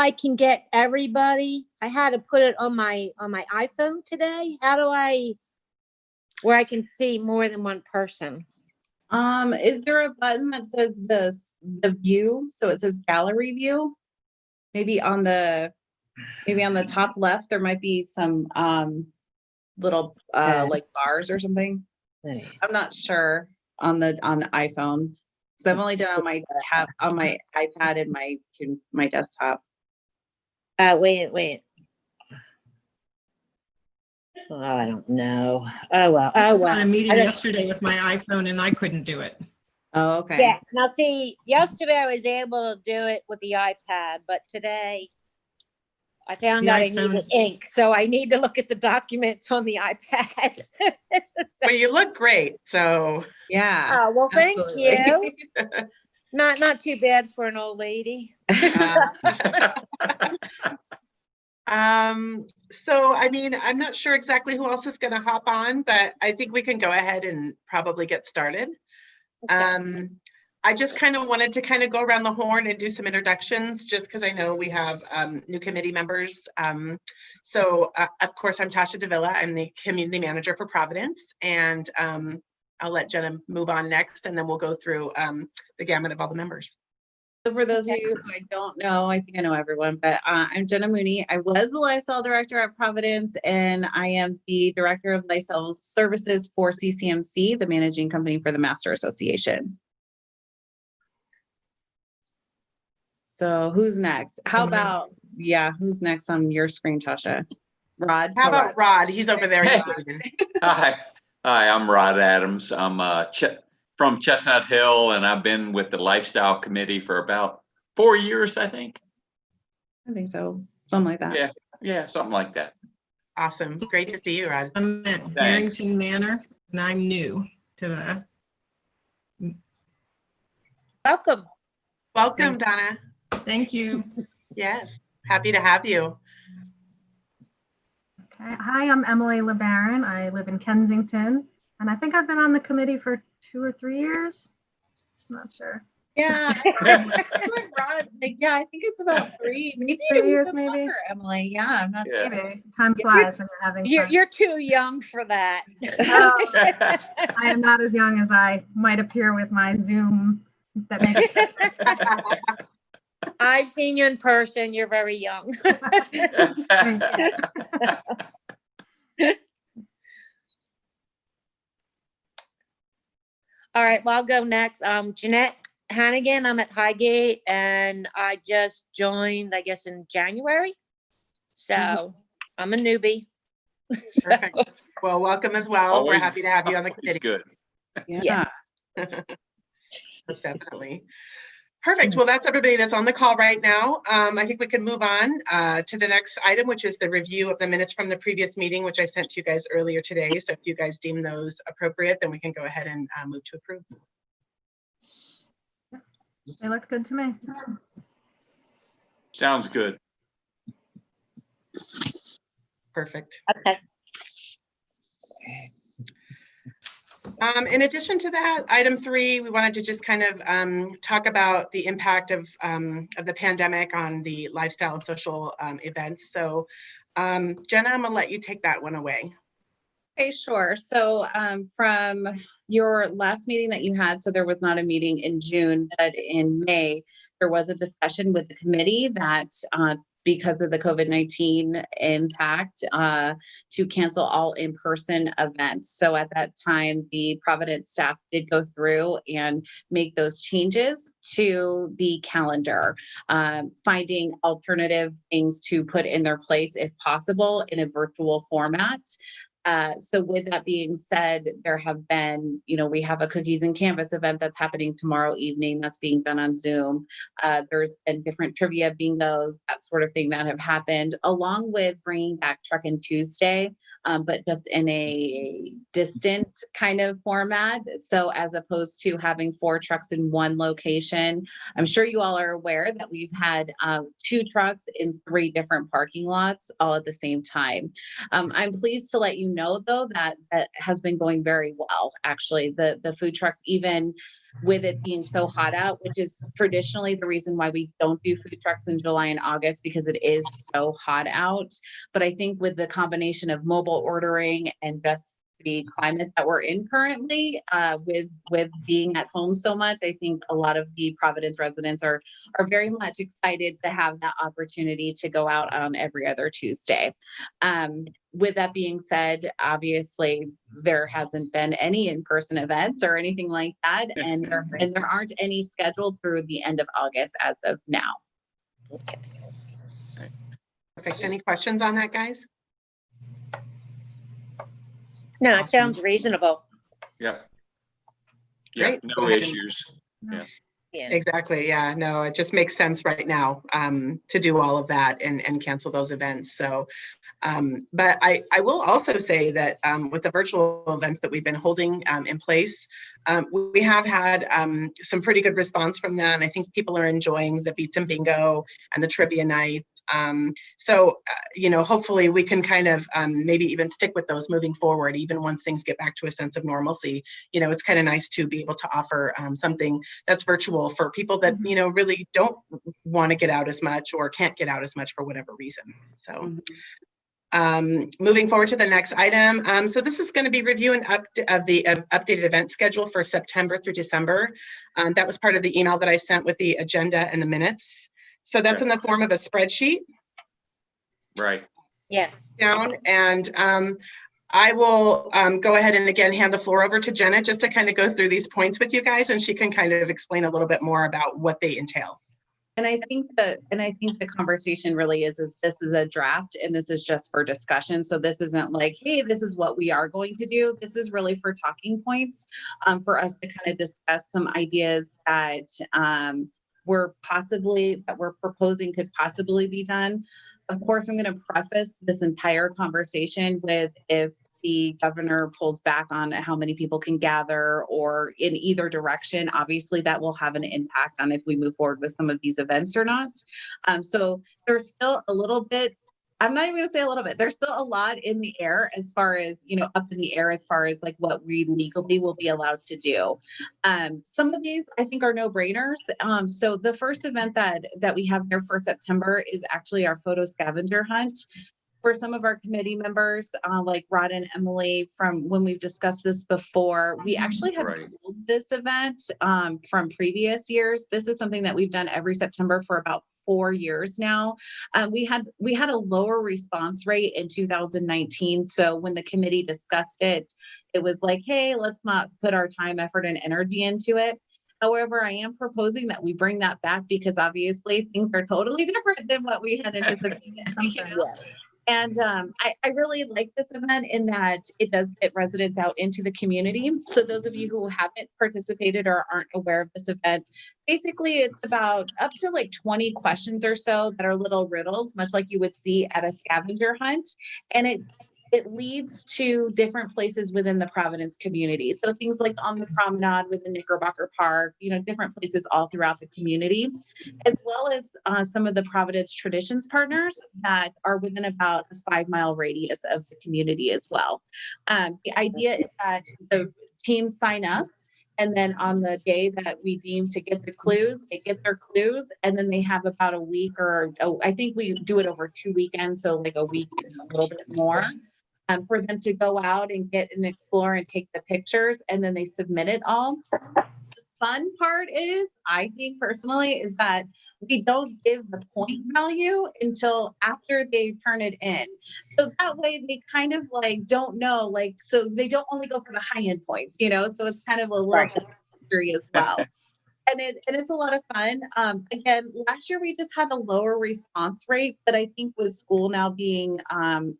I can get everybody? I had to put it on my iPhone today. How do where I can see more than one person? Is there a button that says the view? So it says gallery view. Maybe on the top left, there might be some little like bars or something. I'm not sure on the iPhone. So I've only done on my iPad and my desktop. Wait. Oh, I don't know. Oh well. I was on a meeting yesterday with my iPhone and I couldn't do it. Oh, okay. Yeah. Now see, yesterday I was able to do it with the iPad, but today I found out I needed ink, so I need to look at the documents on the iPad. But you look great, so yeah. Oh well, absolutely. thank you. Not too bad for an old lady. So I mean, I'm not sure exactly who else is going to hop on, but I think we can go ahead and probably get started. Okay. I just kind of wanted to kind of go around the horn and do some introductions, just because I know we have new committee members. So of course, I'm Tasha Davila. I'm the community manager for Providence, and I'll let Jenna move on next, and then we'll go through the gamut of all the members. So for those of you who I don't know, I think I know everyone, but I'm Jenna Mooney. I was the lifestyle director at Providence, and I am the director of lifestyle services for CCMC, the managing company for the Master Association. So who's next? Who's next on your screen, Tasha? Rod? How about Rod? He's over there. Hi, I'm Rod Adams. I'm from Chestnut Hill, and I've been with the Lifestyle Committee for about 4 years, I think. I think so. Something like that. Yeah, something like that. Awesome. Great to see you, Rod. I'm at Harrington Manor, and I'm new to the. Welcome, Donna. Thank you. Yes, happy to have you. Okay. Hi, I'm Emily LeBaron. I live in Kensington, and I think I've been on the committee for 2 or 3 years. I'm not sure. Yeah, Rod, I think it's about 3, maybe 3 years, maybe longer, Emily. Yeah, I'm not sure. Maybe. Time flies when you're having fun. You're too young for that. I am not as young as I might appear with my Zoom. That makes sense. I've seen you in person. You're very young. All right, well, I'll go next. Jeanette Hannigan, I'm at Highgate, and I just joined, I guess, in January. So I'm a newbie. Perfect. Well, welcome as well. We're happy to have you on the committee. Good. Yeah. Most definitely. Perfect. Well, that's everybody that's on the call right now. I think we can move on to the next item, which is the review of the minutes from the previous meeting, which I sent to you guys earlier today. So if you guys deem those appropriate, then we can go ahead and move to approve. They look good to me. Sounds good. Perfect. Okay. In addition to that, item 3, we wanted to just kind of talk about the impact of the pandemic on the lifestyle and social events. So Jenna, I'm gonna let you take that one away. Okay, sure. So from your last meeting that you had, so there was not a meeting in June, but in May, there was a discussion with the committee that because of the COVID-19 impact to cancel all in-person events. So at that time, the Providence staff did go through and make those changes to the calendar, finding alternative things to put in their place if possible in a virtual format. So with that being said, there have been, we have a Cookies and Canvas event that's happening tomorrow evening that's being done on Zoom. There's been different trivia bingos, that sort of thing that have happened, along with bringing back Truckin' Tuesday, but just in a distant kind of format. So as opposed to having 4 trucks in one location, I'm sure you all are aware that we've had 2 trucks in 3 different parking lots all at the same time. I'm pleased to let you know though that has been going very well. Actually, the food trucks, even with it being so hot out, which is traditionally the reason why we don't do food trucks in July and August, because it is so hot out. But I think with the combination of mobile ordering and just the climate that we're in currently, with being at home so much, I think a lot of the Providence residents are very much excited to have that opportunity to go out on every other Tuesday. With that being said, obviously there hasn't been any in-person events or anything like that, and there aren't any scheduled through the end of August as of now. Okay. Perfect. Any questions on that, guys? No, it Awesome. sounds reasonable. Yep. Great. Yeah, Go no ahead and- issues. Yeah. Exactly. Yeah, no, it just makes sense right now to do all of that and cancel those events. So, but I will also say that with the virtual events that we've been holding in place, we have had some pretty good response from them. I think people are enjoying the Beats and Bingo and the trivia night. So, you know, hopefully we can kind of maybe even stick with those moving forward, even once things get back to a sense of normalcy. You know, it's kind of nice to be able to offer something that's virtual for people that, you know, really don't want to get out as much or can't get out as much for whatever reason. So moving forward to the next item. So this is going to be review and updated event schedule for September through December. That was part of the email that I sent with the agenda and the minutes. So that's in the form of a spreadsheet. Right. Yes. Down, and I will go ahead and again hand the floor over to Jenna just to kind of go through these points with you guys, and she can kind of explain a little bit more about what they entail. And I think the conversation really is this is a draft and this is just for discussion. So this isn't like, hey, this is what we are going to do. This is really for talking points, for us to kind of discuss some ideas that we're proposing could possibly be done. Of course, I'm going to preface this entire conversation with, if the governor pulls back on how many people can gather or in either direction, obviously that will have an impact on if we move forward with some of these events or not. So there's still a little bit, I'm not even going to say a little bit, there's still a lot in the air as far as, you know, up in the air as far as like what we legally will be allowed to do. Some of these I think are no brainers. So the first event that we have here for September is actually our photo scavenger hunt. For some of our committee members, like Rod and Emily, from when we've discussed this before, we actually have pulled this event from previous years. This is something that we've done every September for about 4 years now. We had a lower response rate in 2019. So when the committee discussed it, it was like, hey, let's not put our time, effort, and energy into it. However, I am proposing that we bring that back because obviously things are totally different than what we had anticipated. You know? Yeah. And I really like this event in that it does get residents out into the community. So those of you who haven't participated or aren't aware of this event, basically it's about up to like 20 questions or so that are little riddles, much like you would see at a scavenger hunt. And it leads to different places within the Providence community. So things like on the promenade within Knickerbocker Park, you know, different places all throughout the community, as well as some of the Providence Traditions partners that are within about a 5-mile radius of the community as well. The idea is that the teams sign up, and then on the day that we deem to get the clues, they get their clues, and then they have about a week I think we do it over 2 weekends, so like a week and a little bit more, for them to go out and get and explore and take the pictures, and then they submit it all. The fun part is, I think personally, is that we don't give the point value until after they turn it in. So that way they kind of like don't know, like, so they don't only go for the high end points, you know, so it's kind of a little bit of history as well. And it's a lot of fun. Again, last year we just had a lower response rate, but I think with school now being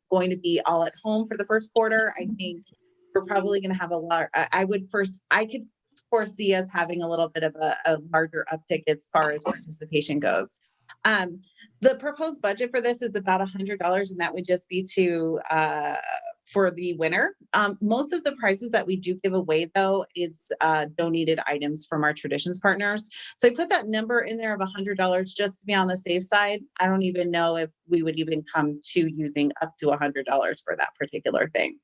going to be all at home for the first quarter, I think we're probably going to have a lot. I could foresee us having a little bit of a larger uptick as far as participation goes. The proposed budget for this is about $100, and that would just be for the winner. Most of the prizes that we do give away, though, is donated items from our Traditions partners. So I put that number in there of $100 just to be on the safe side. I don't even know if we would even come to using up to $100 for that particular thing.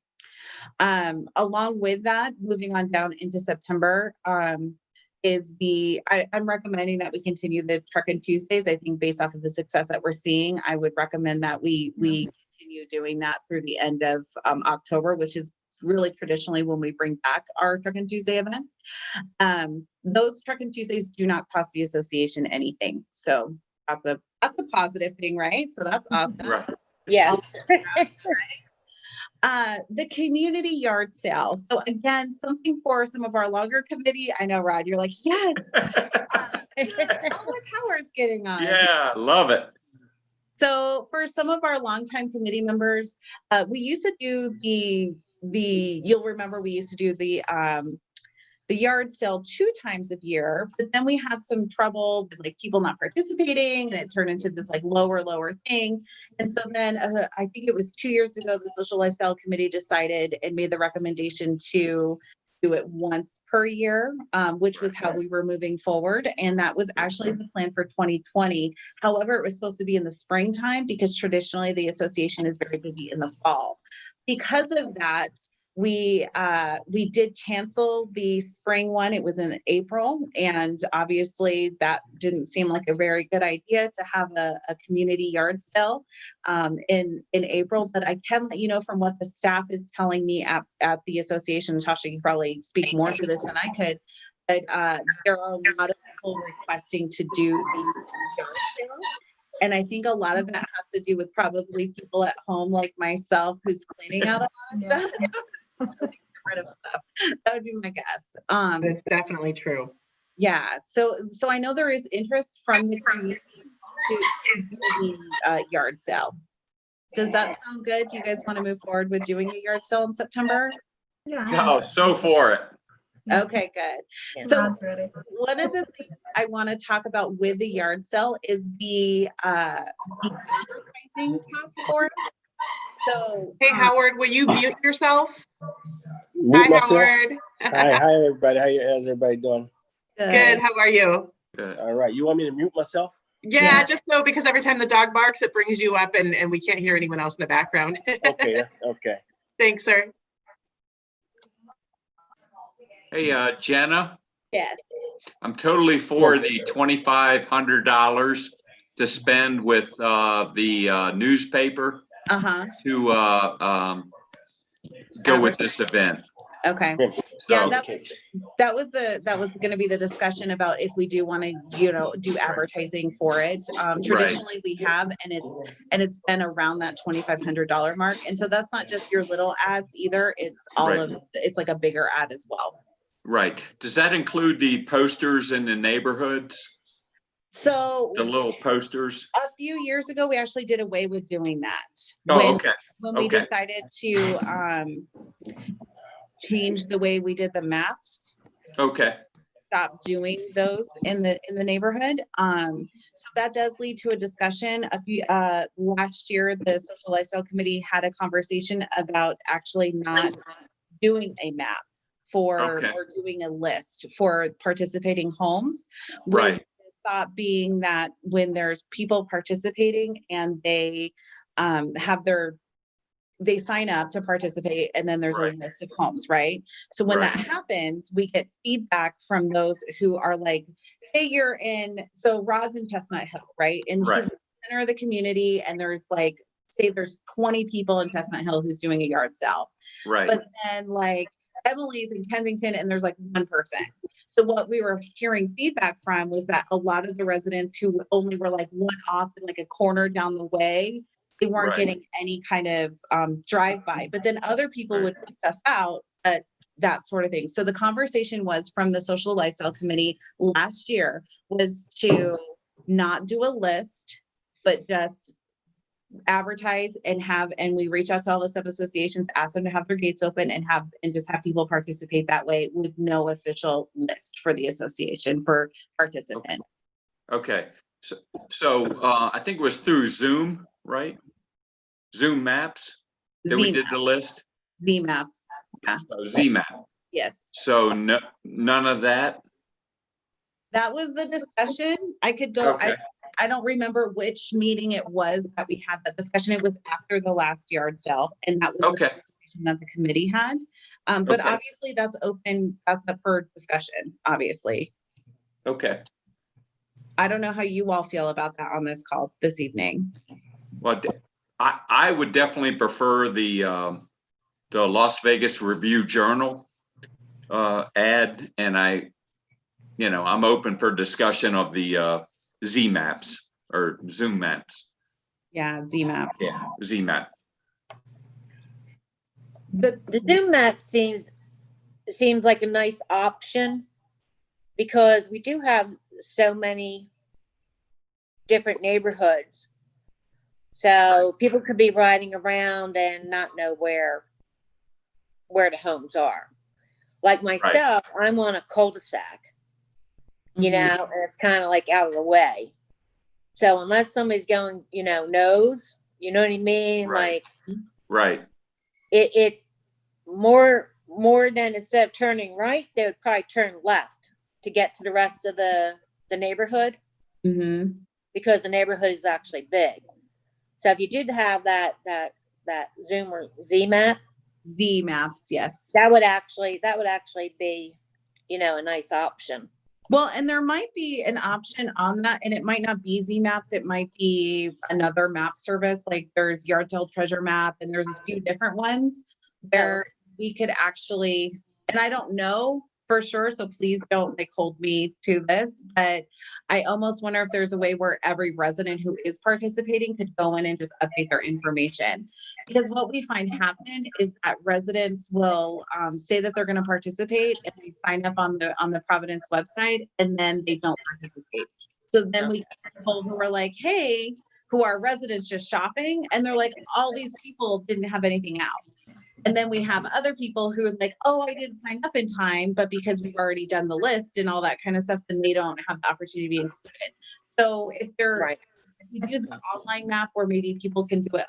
Along with that, moving on down into September, I'm recommending that we continue the Truckin' Tuesdays. I think based off of the success that we're seeing, I would recommend that we continue doing that through the end of October, which is really traditionally when we bring back our Truckin' Tuesday event. Those Truckin' Tuesdays do not cost the association anything. So that's a positive thing, right? So that's awesome. Right. Yes. The community yard sale. So again, something for some of our longer committee. I know, Rod, you're like, yes. Look how it's getting on. Yeah, love it. So for some of our longtime committee members, we used to do you'll remember we used to do the yard sale 2 times a year, but then we had some trouble with like people not participating and it turned into this like lower thing. And so then I think it was 2 years ago, the Social Lifestyle Committee decided and made the recommendation to do it once per year, which was how we were moving forward. And that was actually the plan for 2020. However, it was supposed to be in the springtime because traditionally the association is very busy in the fall. Because of that, we did cancel the spring one. It was in April, and obviously that didn't seem like a very good idea to have a community yard sale in April. But I can let you know from what the staff is telling me at the association. Tasha, you probably speak more to this than I could. But there are a lot of people requesting to do the yard sale. And I think a lot of that has to do with probably people at home like myself who's cleaning out a lot of stuff. Get rid of stuff. That would be my guess. That's definitely true. Yeah. So I know there is interest from the community to do the yard sale. Does that sound good? Do you guys want to move forward with doing a yard sale in September? Yeah. Oh, so for it. Okay, good. So Rod's ready. one of the things I want to talk about with the yard sale is the advertising costs for it. So Hey, Howard, will you mute yourself? Mute Hi, myself. Howard. Hi, everybody. How's everybody doing? Good. How are you? Good. All right. You want me to mute myself? Yeah, just know because every time the dog barks, it brings you up and we can't hear anyone else in the background. Okay. Okay. Thanks, sir. Hey, Jenna, yes. I'm totally for the $2,500 to spend with the newspaper Uh-huh. to go with this event. Okay. So, Yeah, that was going to be the discussion about if we do want to, do advertising for it. Traditionally we have, and it's been around that $2,500 mark. And so that's not just your little ads either. It's it's like a bigger ad as well. right. Does that include the posters in the neighborhoods? So The little posters? a few years ago, we actually did away with doing that. Oh, okay. When we Okay. decided to change the way we did the maps. Okay. Stop doing those in the neighborhood. So that does lead to a discussion. Last year, the Social Lifestyle Committee had a conversation about actually not doing a map or doing a list for participating homes. Right. With the thought being that when there's people participating and they they sign up to participate, and then there's a list of homes, right? So when that happens, we get feedback from those who are like, say you're so Rod's in Chestnut Hill, right? And he's in the center of the community, and there's like, say there's 20 people in Chestnut Hill who's doing a yard sale. Right. But then like Emily's in Kensington and there's like one person. So what we were hearing feedback from was that a lot of the residents who only were like one off in like a corner down the way, they weren't getting any kind of drive-by. But then other people would put stuff out, that sort of thing. So the conversation was from the Social Lifestyle Committee last year was to not do a list, but just advertise and we reach out to all the sub associations, ask them to have their gates open and just have people participate that way with no official list for the association for participants. Okay. So I think it was through Zoom, right? Zoom Maps that we did the list? ZMaps. Yeah. So ZMap. Yes. So none of that? That was the discussion. I could go, I don't remember which meeting it was that we had that discussion. It was after the last yard sale, and that was the conversation discussion that the committee had. But Okay. obviously that's open, that's up for discussion, obviously. Okay. I don't know how you all feel about that on this call this evening. Well, I would definitely prefer the Las Vegas Review Journal ad, and I'm open for discussion of the Z maps or Zoom maps. Yeah, ZMAP. Yeah, Z map. The Zoom map seems like a nice option because we do have so many different neighborhoods. So people could be riding around and not know where the homes are. Like myself, I'm on a cul-de-sac, you know, and it's kind of like out of the way. So unless somebody's going, knows, you know what I mean? Right. Like Right. it more than instead of turning right, they would probably turn left to get to the rest of the neighborhood because the neighborhood is actually big. So if you did have that Zoom or Z map, ZMaps, yes. that would actually be, a nice option. Well, and there might be an option on that, and it might not be ZMaps. It might be another map service. Like there's Yardtail Treasure Map, and there's a few different ones where we could actually, and I don't know for sure, so please don't hold me to this, but I almost wonder if there's a way where every resident who is participating could go in and just update their information. Because what we find happen is that residents will say that they're going to participate and they sign up on the Providence website and then they don't participate. So then we get people who are like, hey, who are residents just shopping, and they're like, all these people didn't have anything out. And then we have other people who are like, oh, I didn't sign up in time, but because we've already done the list and all that kind of stuff, then they don't have the opportunity to be included. So if if you do the online map where maybe people can do it,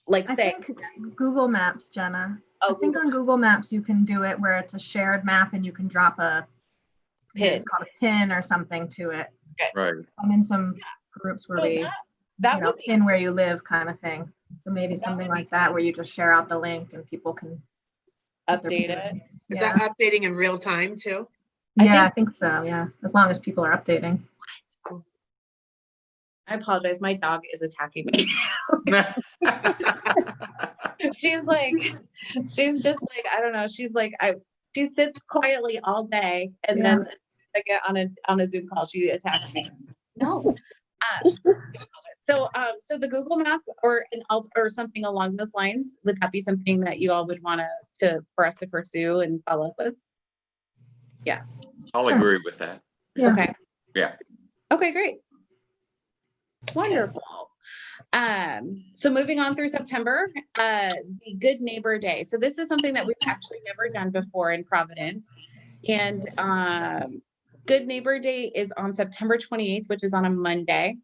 like I say think Google Maps, Jenna. Oh, I think on Google Maps you can do it where it's a shared map and you can drop a pin. It's called a pin or something to it. Right. I'm in some groups where So we that would be pin where you live kind of thing. So maybe something like that where you just share out the link and people can update it. Is Yeah. that updating in real time too? I think so. Yeah, as long as people are updating. I apologize. My dog is attacking me. She's just like, I don't know. She's like, she sits quietly all day and then I get on a Zoom call, she attacks me. No. So the Google Map or something along those lines, would that be something that you all would want for us to pursue and follow up with? Yeah. I'll agree with that. Yeah. Okay. Yeah. Okay, great. Wonderful. So moving on through September, the Good Neighbor Day. So this is something that we've actually never done before in Providence. And Good Neighbor Day is on September 28th, which is on a Monday.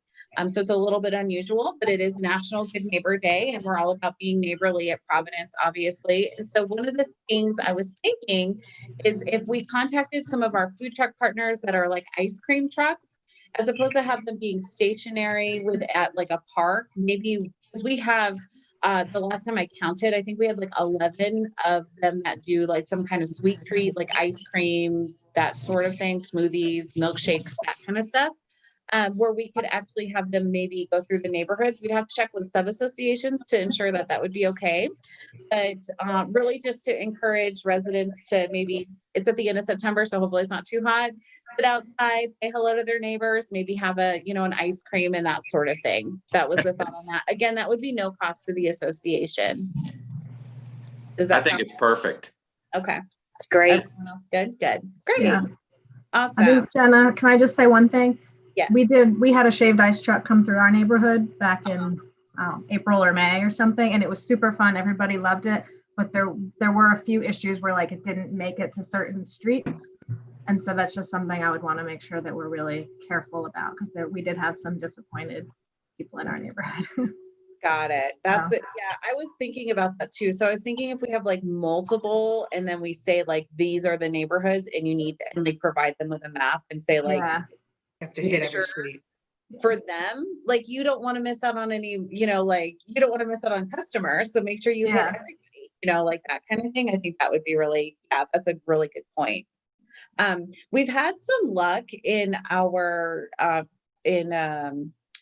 So it's a little bit unusual, but it is National Good Neighbor Day, and we're all about being neighborly at Providence, obviously. And so one of the things I was thinking is if we contacted some of our food truck partners that are like ice cream trucks, as opposed to have them being stationary at like a park, maybe because we have the last time I counted, I think we had like 11 of them that do like some kind of sweet treat, like ice cream, that sort of thing, smoothies, milkshakes, that kind of stuff. Where we could actually have them maybe go through the neighborhoods. We'd have to check with sub-associations to ensure that that would be okay. But really just to encourage residents to maybe, it's at the end of September, so hopefully it's not too hot, sit outside, say hello to their neighbors, maybe have an ice cream and that sort of thing. That was the thought on that. Again, that would be no cost to the association. Does that I think it's perfect. okay? It's great. Everyone else good? Good. Great. Yeah. Awesome. I think, Jenna, can I just say one thing? Yes. We had a shaved ice truck come through our neighborhood back in April or May or something, and it was super fun. Everybody loved it, but there were a few issues where like it didn't make it to certain streets. And so that's just something I would want to make sure that we're really careful about, because we did have some disappointed people in our neighborhood. Got it. That's it. Yeah, I was thinking about that too. So I was thinking if we have like multiple and then we say like these are the neighborhoods and you need and like provide them with a map and say like You have to hit Sure. every street. for them, like you don't want to miss out on any, like you don't want to miss out on customers. So make sure you hit Yeah. everybody. like that kind of thing. I think that would be really, yeah, that's a really good point. We've had some luck in our,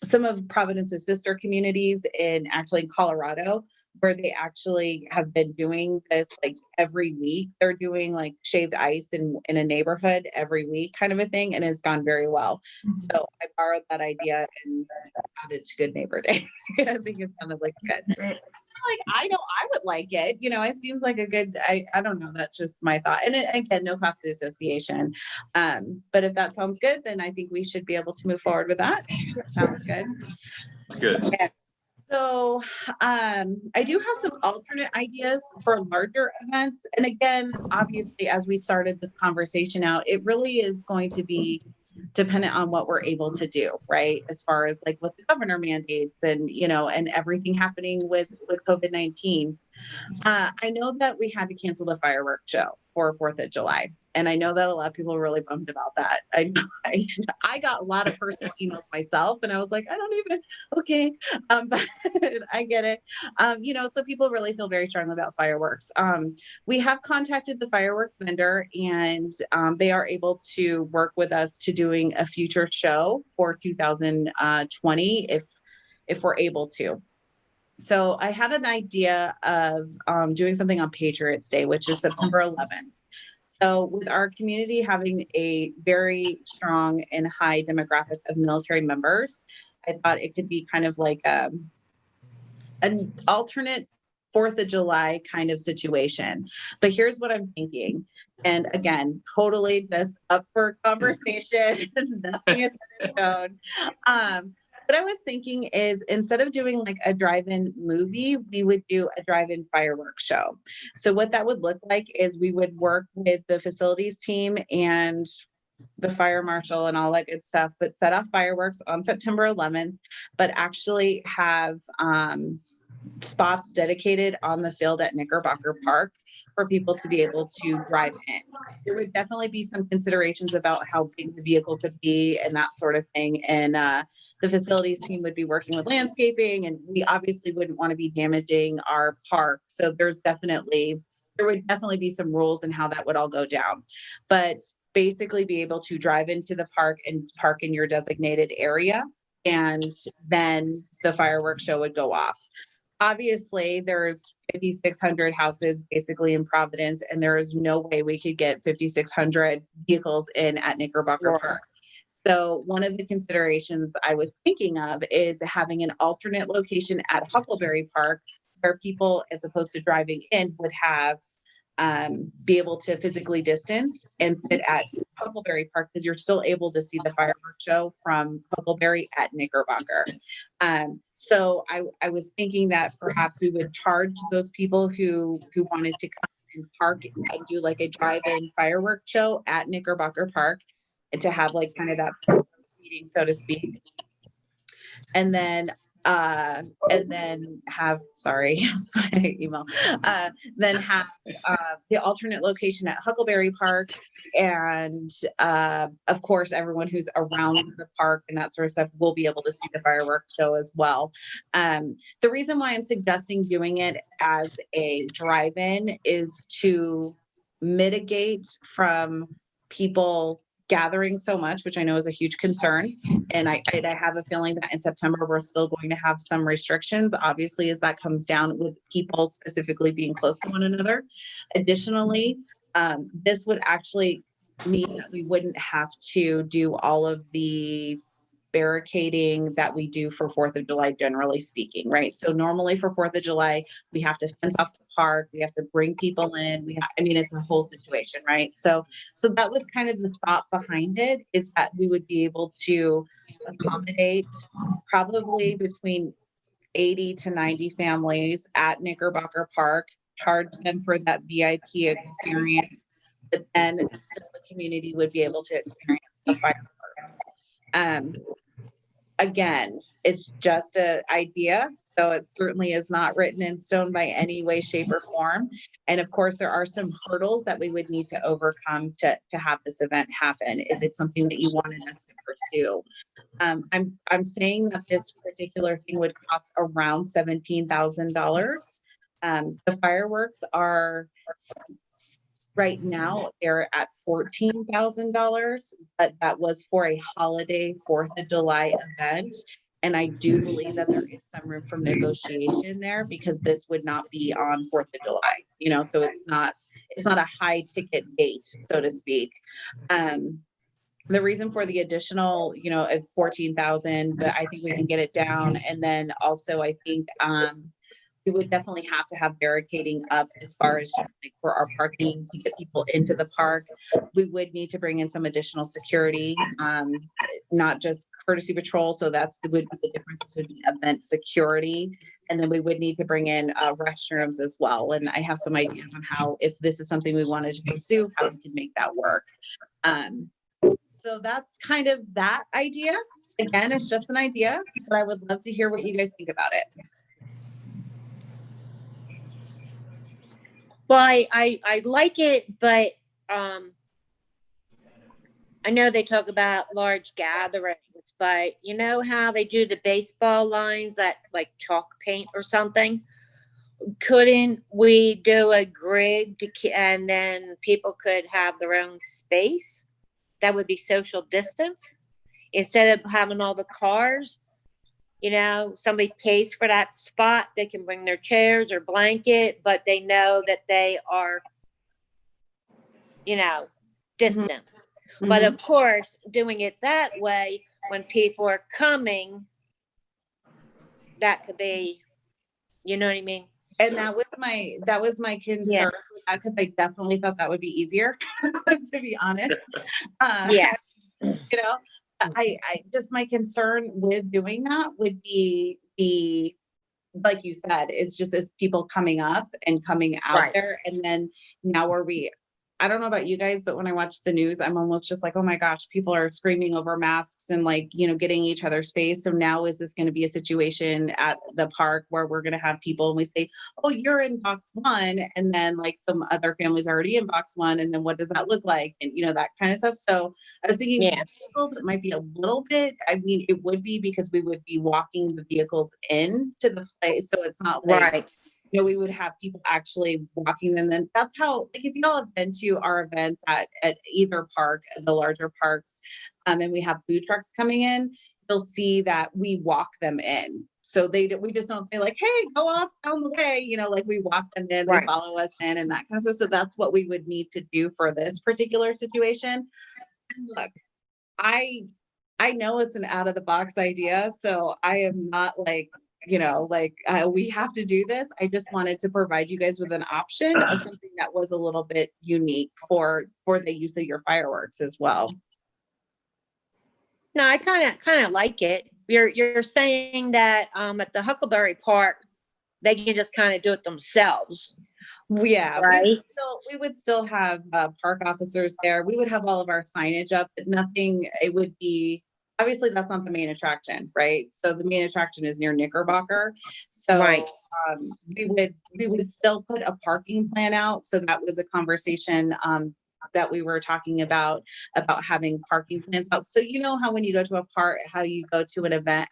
some of Providence's sister communities in actually Colorado, where they actually have been doing this like every week. They're doing like shaved ice in a neighborhood every week kind of a thing, and it's gone very well. So I borrowed that idea and added it to Good Neighbor Day. I think it sounded like good. Great. Like, I know I would like it, it seems like a good, I don't know, that's just my thought. And again, no cost to the association. But if that sounds good, then I think we should be able to move forward with that. Sounds good. It's good. So I do have some alternate ideas for larger events. And again, obviously, as we started this conversation out, it really is going to be dependent on what we're able to do, right? As far as like what the governor mandates and, and everything happening with COVID-19. I know that we had to cancel the fireworks show for 4th of July. And I know that a lot of people are really bummed about that. I got a lot of personal emails myself and I was like, I don't even, okay. But I get it. So people really feel very strongly about fireworks. We have contacted the fireworks vendor and they are able to work with us to doing a future show for 2020 if we're able to. So I had an idea of doing something on Patriots Day, which is September 11th. So with our community having a very strong and high demographic of military members, I thought it could be kind of like an alternate 4th of July kind of situation. But here's what I'm thinking. And again, totally just up for conversation. Nothing is set in stone. What I was thinking is instead of doing like a drive-in movie, we would do a drive-in fireworks show. So what that would look like is we would work with the facilities team and the fire marshal and all that good stuff, but set off fireworks on September 11th, but actually have spots dedicated on the field at Knickerbocker Park for people to be able to drive in. There would definitely be some considerations about how big the vehicle could be and that sort of thing. And the facilities team would be working with landscaping, and we obviously wouldn't want to be damaging our park. So there would definitely be some rules in how that would all go down. But basically be able to drive into the park and park in your designated area, and then the fireworks show would go off. Obviously, there's 5,600 houses basically in Providence, and there is no way we could get 5,600 vehicles in at Knickerbocker Park. So one of the considerations I was thinking of is having an alternate location at Huckleberry Park where people, as opposed to driving in, would have be able to physically distance and sit at Huckleberry Park, because you're still able to see the fireworks show from Huckleberry at Knickerbocker. So I was thinking that perhaps we would charge those people who wanted to come and park and do like a drive-in fireworks show at Knickerbocker Park, and to have like kind of that seating, so to speak. And then have, sorry, my email, then have the alternate location at Huckleberry Park. And of course, everyone who's around the park and that sort of stuff will be able to see the fireworks show as well. The reason why I'm suggesting doing it as a drive-in is to mitigate from people gathering so much, which I know is a huge concern. And I have a feeling that in September, we're still going to have some restrictions, obviously, as that comes down with people specifically being close to one another. Additionally, this would actually mean that we wouldn't have to do all of the barricading that we do for 4th of July, generally speaking, right? So normally for 4th of July, we have to fence off the park, we have to bring people in, it's a whole situation, right? So that was kind of the thought behind it, is that we would be able to accommodate probably between 80 to 90 families at Knickerbocker Park, charge them for that VIP experience, but then still the community would be able to experience the fireworks. Again, it's just an idea, so it certainly is not written in stone by any way, shape, or form. And of course, there are some hurdles that we would need to overcome to have this event happen if it's something that you wanted us to pursue. I'm saying that this particular thing would cost around $17,000. The fireworks are right now they're at $14,000, but that was for a holiday 4th of July event. And I do believe that there is some room for negotiation there because this would not be on 4th of July, you know, so it's not a high ticket date, so to speak. The reason for the additional, you know, at 14,000, but I think we can get it down. And then also I think, we would definitely have to have barricading up as far as just like for our parking to get people into the park. We would need to bring in some additional security, not just courtesy patrol. So would be the difference would be event security. And then we would need to bring in restrooms as well. And I have some ideas on how, if this is something we wanted to pursue, how we can make that work. So that's kind of that idea. Again, it's just an idea, but I would love to hear what you guys think about it. Well, I like it, but I know they talk about large gatherings, but you know how they do the baseball lines that like chalk paint or something? Couldn't we do a grid and then people could have their own space? That would be social distance instead of having all the cars. You know, somebody pays for that spot. They can bring their chairs or blanket, but they know that they are, you know, distance. But of course, doing it that way, when people are coming, that could be, you know what I mean? And that was my concern because I definitely thought that would be easier, to be honest. Yeah. You know, I just, my concern with doing that would be like you said, it's just as people coming up and coming out Right. there. And then now I don't know about you guys, but when I watch the news, I'm almost just like, oh my gosh, people are screaming over masks and like, you know, getting each other's space. So now is this going to be a situation at the park where we're going to have people and we say, oh, you're in box 1. And then like some other families already in box 1. And then what does that look like? And you know, that kind of stuff. So I was thinking vehicles, it might be a little bit, I mean, it would be because we would be walking the vehicles in to the place. So it's not like, Right. you know, we would have people actually walking them. Then that's how, like, if y'all have been to our events at either park, the larger parks, and we have food trucks coming in, you'll see that we walk them in. So we just don't say like, hey, go off down the way, you know, like we walk them in, they follow us in and that kind of stuff. So that's what we would need to do for this particular situation. And look, I know it's an out of the box idea, so I am not like, you know, like we have to do this. I just wanted to provide you guys with an option of something that was a little bit unique for the use of your fireworks as well. No, I kind of like it. You're saying that at the Huckleberry Park, they can just kind of do it themselves. Yeah, right. We would still have park officers there. We would have all of our signage up, but nothing. It would be. Obviously, that's not the main attraction, right? So the main attraction is near Knickerbocker. So we would still put a parking plan out. So that was a conversation that we were talking about having parking plans out. So you know how when you go to a park, how you go to an event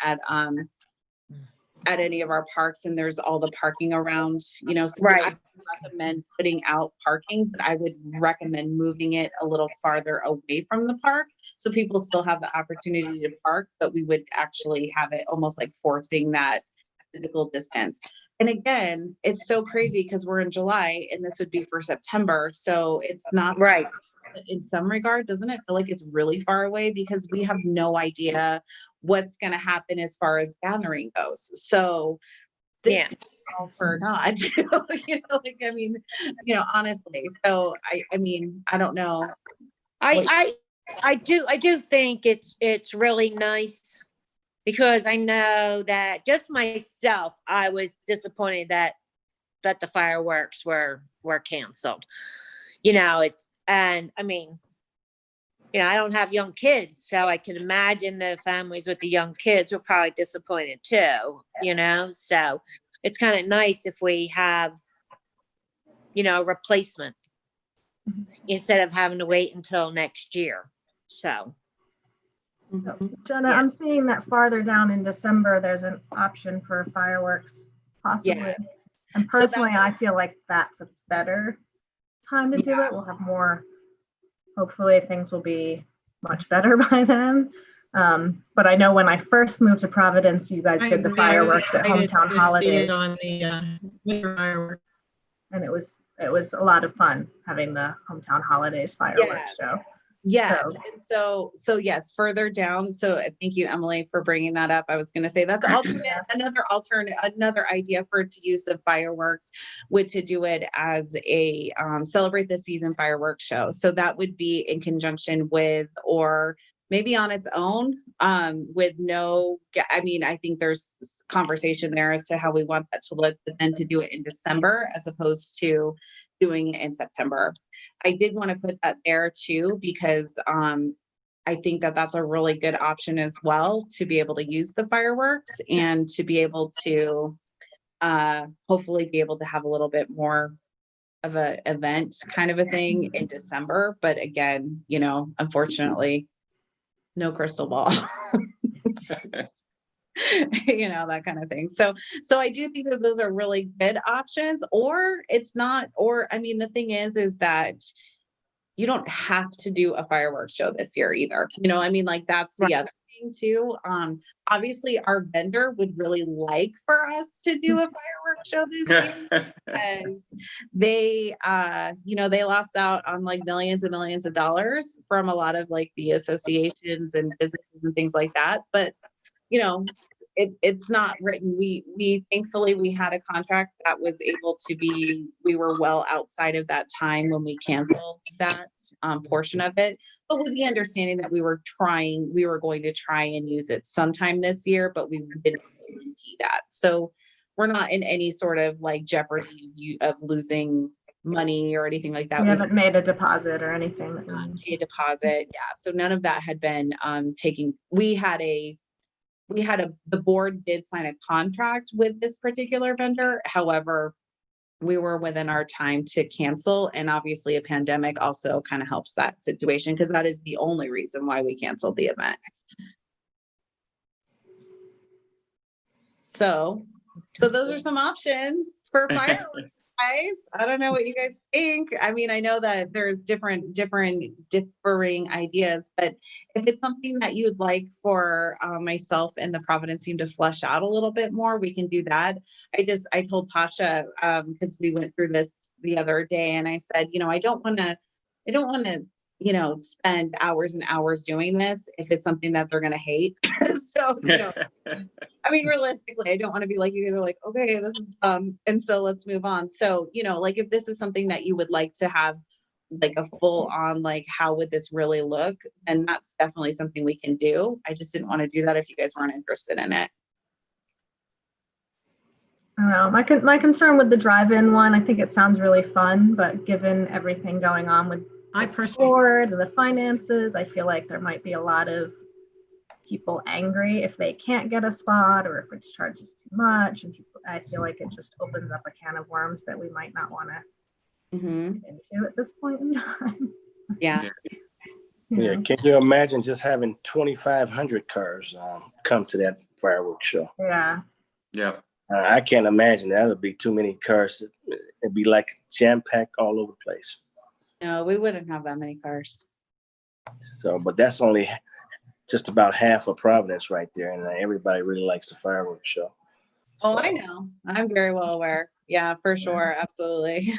at any of our parks and there's all the parking around, you know, so I recommend putting out parking, but I would recommend moving it a little farther away from the park so people still have the opportunity to park, but we would actually have it almost like forcing that physical distance. And again, it's so crazy because we're in July and this would be for September. So it's not right. In some regard, doesn't it feel like it's really far away because we have no idea what's going to happen as far as gathering goes. So this could call for not, you know, like, I mean, you know, honestly. So I mean, I don't know. I do think it's really nice because I know that just myself, I was disappointed that the fireworks were canceled. You know, and I mean, you know, I don't have young kids, so I can imagine the families with the young kids were probably disappointed too, you know? So it's kind of nice if we have, you know, a replacement instead of having to wait until next year. So. Jenna, I'm seeing that farther down in December, there's an option for fireworks, possibly. And So that personally, I feel like that's a better time to do Yeah. it. We'll have more, hopefully things will be much better by then. But I know when I first moved to Providence, you guys I did the agree. I was fireworks at excited Hometown to see Holidays, it on the winter fireworks. and it was a lot of fun having the Hometown Holidays fireworks show. Yes. So- And so yes, further down. So thank you, Emily, for bringing that up. I was going to say that's another idea for to use the fireworks would to do it as a celebrate the season fireworks show. So that would be in conjunction with, or maybe on its own, with I mean, I think there's conversation there as to how we want that to look, but then to do it in December as opposed to doing it in September. I did want to put that there too, because I think that that's a really good option as well, to be able to use the fireworks and to be able to hopefully be able to have a little bit more of a event kind of a thing in December. But again, unfortunately, no crystal ball. That kind of thing. So I do think that those are really good options, or it's not, or I mean, the thing is that you don't have to do a fireworks show this year either. I mean, like that's the other thing too. Obviously our vendor would really like for us to do a fireworks show this year because they, they lost out on like millions and millions of dollars from a lot of like the associations and businesses and things like that. But it's not written. We thankfully we had a contract that was able to be, we were well outside of that time when we canceled that portion of it, but with the understanding that we were going to try and use it sometime this year, but we didn't guarantee that. So we're not in any sort of like jeopardy of losing money or anything like that. We haven't made a deposit or anything. A deposit. Yeah. So none of that had been taken. The board did sign a contract with this particular vendor. However, we were within our time to cancel. And obviously a pandemic also kind of helps that situation, because that is the only reason why we canceled the event. So those are some options for fireworks. Guys, I don't know what you guys think. I mean, I know that there's differing ideas, but if it's something that you would like for myself and the Providence team to flesh out a little bit more, we can do that. I told Tasha, because we went through this the other day, and I said, I don't want to, spend hours and hours doing this if it's something that they're going to hate. So, I mean, realistically, I don't want to be like, you guys are like, okay, this is and so let's move on. So, like if this is something that you would like to have like a full on, like, how would this really look? And that's definitely something we can do. I just didn't want to do that if you guys weren't interested in it. I don't know. My concern with the drive-in one, I think it sounds really fun, but given everything going on with I the personally, board and the finances, I feel like there might be a lot of people angry if they can't get a spot or if it's charges too much. And I feel like it just opens up a can of worms that we might not want to get into at this point in time. Yeah. Yeah, can you imagine just having 2,500 cars come to that fireworks show? Yeah. Yeah. I can't imagine that would be too many cars. It'd be like jam-packed all over the place. No, we wouldn't have that many cars. So, but that's only just about half of Providence right there, and everybody really likes the fireworks show. Oh, So, I know. I'm very well aware. Yeah, for sure. Absolutely.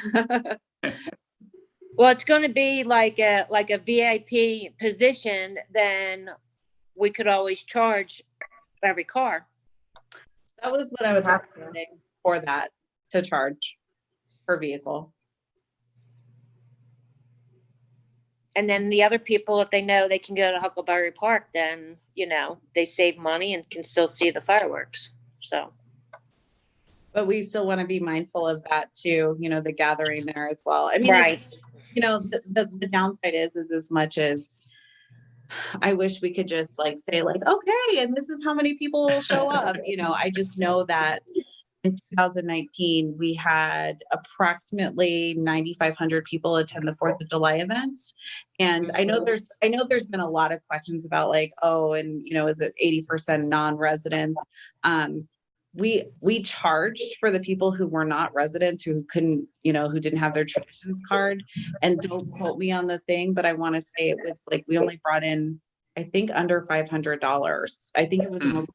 Well, it's going to be like a VIP position, then we could always charge every car. That was what I was Have to. recommending for that, to charge per vehicle. And then the other people, if they know they can go to Huckleberry Park, then, they save money and can still see the fireworks. So, But we still want to be mindful of that too, the gathering there as well. I mean, right. the downside is as much as I wish we could just like say like, okay, and this is how many people will show up. I just know that in 2019, we had approximately 9,500 people attend the 4th of July event. And I know there's been a lot of questions about like, oh, and is it 80% non-residents? we charged for the people who were not residents, who couldn't, who didn't have their traditions card. And don't quote me on the thing, but I want to say it was like, we only brought in, I think, under $500. I think it was almost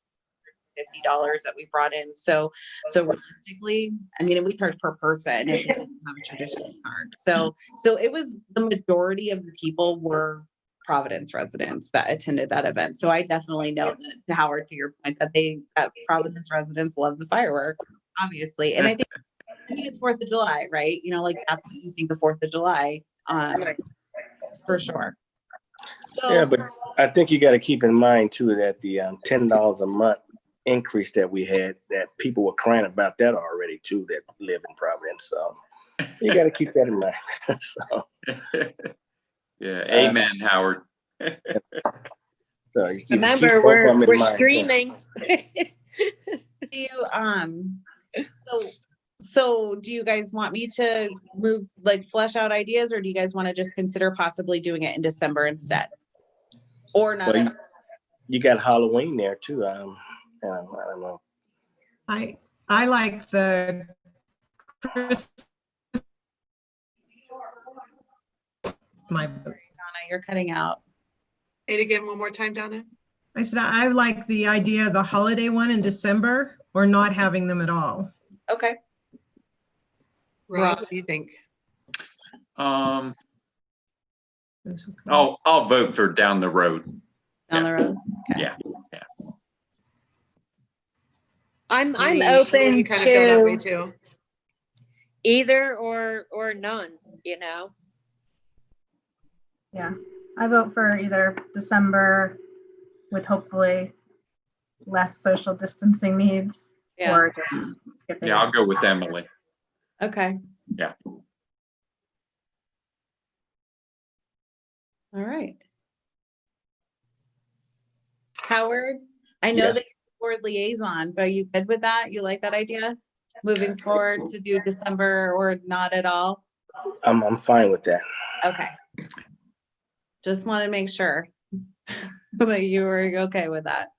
$50 that we brought in. So realistically, I mean, we charged per person if you didn't have a traditional card. So it was, the majority of the people were Providence residents that attended that event. So I definitely know that, Howard, to your point, that Providence residents love the fireworks, obviously. And I think it's 4th of July, right? Like that's what you think of 4th of July, for sure. So, Yeah, but I think you got to keep in mind too that the $10 a month increase that we had, that people were crying about that already too, that live in Providence. So you got to keep that in mind. So, Yeah, amen, Howard. so you keep Remember, both of them in we're mind. streaming. do you, so do you guys want me to flesh out ideas, or do you guys want to just consider possibly doing it in December instead? Or not? Well, you got Halloween there too. I don't know. I like the Christmas. My vote. Donna, you're cutting out. Say it again one more time, Donna. I said I like the idea of the holiday one in December, or not having them at all. Okay. Rob, what do you think? Those who come. I'll vote for down the road. Down the road. Okay. Yeah. I'm Maybe open you kind of feel that way to too. either or none, Yeah, I vote for either December with hopefully less social distancing needs, Yeah. or just skipping. Yeah, I'll it. go with Emily. Okay. Yeah. All right. Howard, I know Yes. that you're board liaison, but are you good with that? You like that idea? Moving forward to do December or not at all? I'm fine with that. Okay. Just want to make sure that you were okay with that.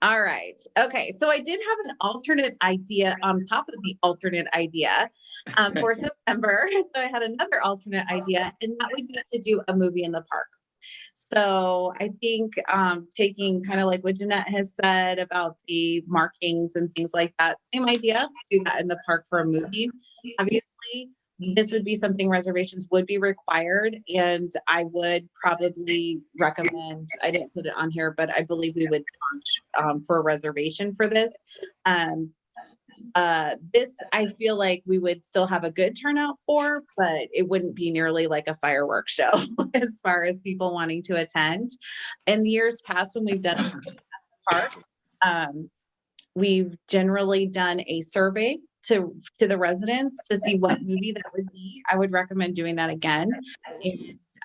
All right. Okay. So I did have an alternate idea on top of the alternate idea for September. So I had another alternate idea, and that would be to do a movie in the park. So I think taking kind of like what Jeanette has said about the markings and things like that, same idea, do that in the park for a movie. Obviously, this would be something reservations would be required, and I would probably recommend, I didn't put it on here, but I believe we would charge for a reservation for this. This, I feel like we would still have a good turnout for, but it wouldn't be nearly like a fireworks show as far as people wanting to attend. In years past, when we've done it at the park, we've generally done a survey to the residents to see what movie that would be. I would recommend doing that again,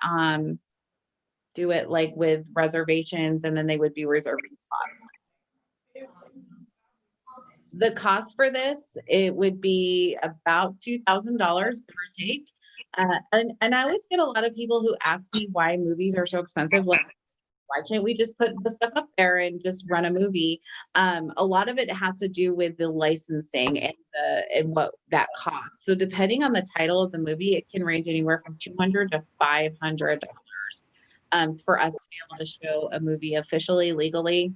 and do it like with reservations, and then they would be reserving spots. The cost for this, it would be about $2,000, give or take. And I always get a lot of people who ask me why movies are so expensive. Like, why can't we just put the stuff up there and just run a movie? A lot of it has to do with the licensing and what that costs. So depending on the title of the movie, it can range anywhere from $200 to $500 for us to be able to show a movie officially, legally,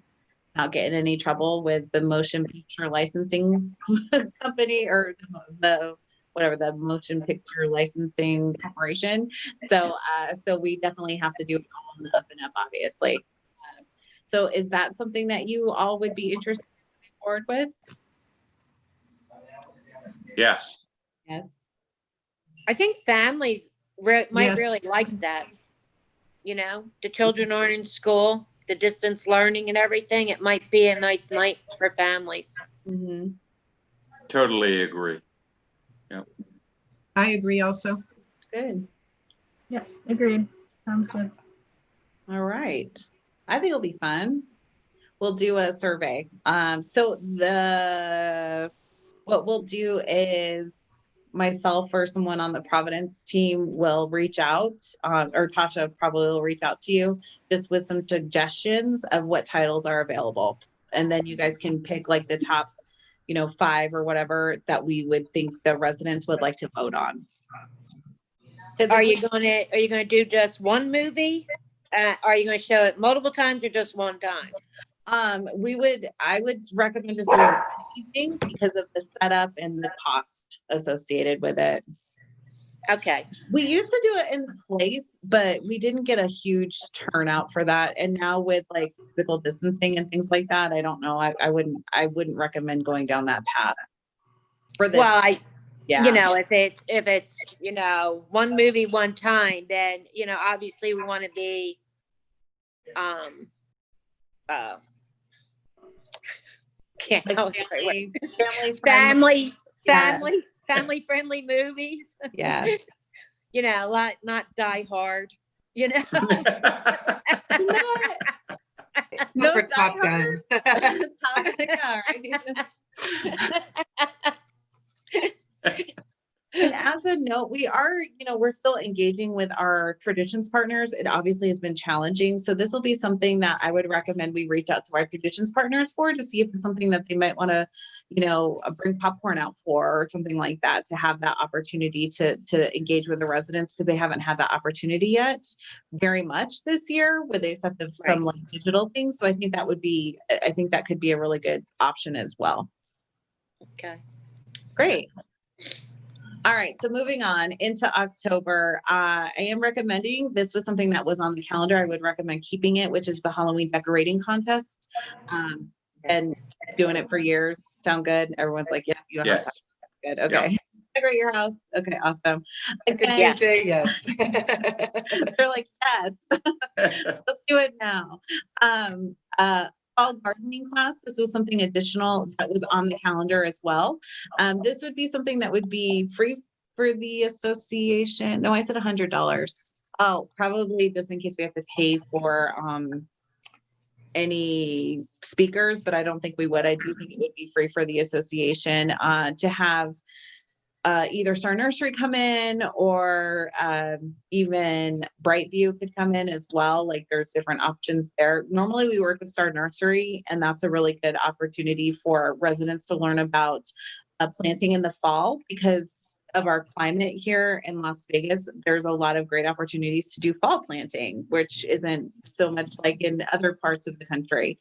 not get in any trouble with the motion picture licensing company or the whatever, the motion picture licensing corporation. So we definitely have to do it all on the up and up, obviously. So is that something that you all would be interested in moving forward with? Yes. Yes. I think families might Yes. really like that. The children aren't in school, the distance learning and everything. It might be a nice night for families. Mm-hmm. Totally agree. I agree also. Good. Yes, agreed. Sounds good. All right. I think it'll be fun. We'll do a survey. So what we'll do is myself or someone on the Providence team will reach out, or Tasha probably will reach out to you just with some suggestions of what titles are available. and then you guys can pick like the top, 5 or whatever that we would think the residents would like to vote on. 'Cause Are if you gonna do just one movie? Are you gonna show it multiple times or just one time? I would recommend just doing one evening because of the setup and the cost associated with it. Okay, We used to do it in place, but we didn't get a huge turnout for that. And now with like physical distancing and things like that, I don't know. I wouldn't recommend going down that path. For this, well, yeah. if it's, one movie, one time, then, obviously we want to be, can't Like tell what's the right word. family friendly. Family friendly movies, Yeah. not Die Hard, You know what? Go No for Die Top Hard. Gun. Top Gun, right? And as a note, we are, we're still engaging with our traditions partners. It obviously has been challenging. So this will be something that I would recommend we reach out to our traditions partners for to see if it's something that they might want to, bring popcorn out for or something like that, to have that opportunity to engage with the residents, because they haven't had that opportunity yet very much this year, with the except of some like digital things. So I think that could be a really good option as well. Okay. Great. All right, so moving on into October, I am recommending, this was something that was on the calendar, I would recommend keeping it, which is the Halloween decorating contest. And doing it for years. Sound good? Everyone's like, yeah, you don't have to. Yes. Good, okay. Decorate your house. Okay, awesome. Good Again, Tuesday, yes. they're like, yes, let's do it now. Fall gardening class. This was something additional that was on the calendar as well. This would be something that would be free for the association. No, I said $100. Oh, probably just in case we have to pay for any speakers, but I don't think we would. I do think it would be free for the association to have either Star Nursery come in, or even Brightview could come in as well. Like, there's different options there. Normally we work with Star Nursery, and that's a really good opportunity for residents to learn about planting in the fall. Because of our climate here in Las Vegas, there's a lot of great opportunities to do fall planting, which isn't so much like in other parts of the country.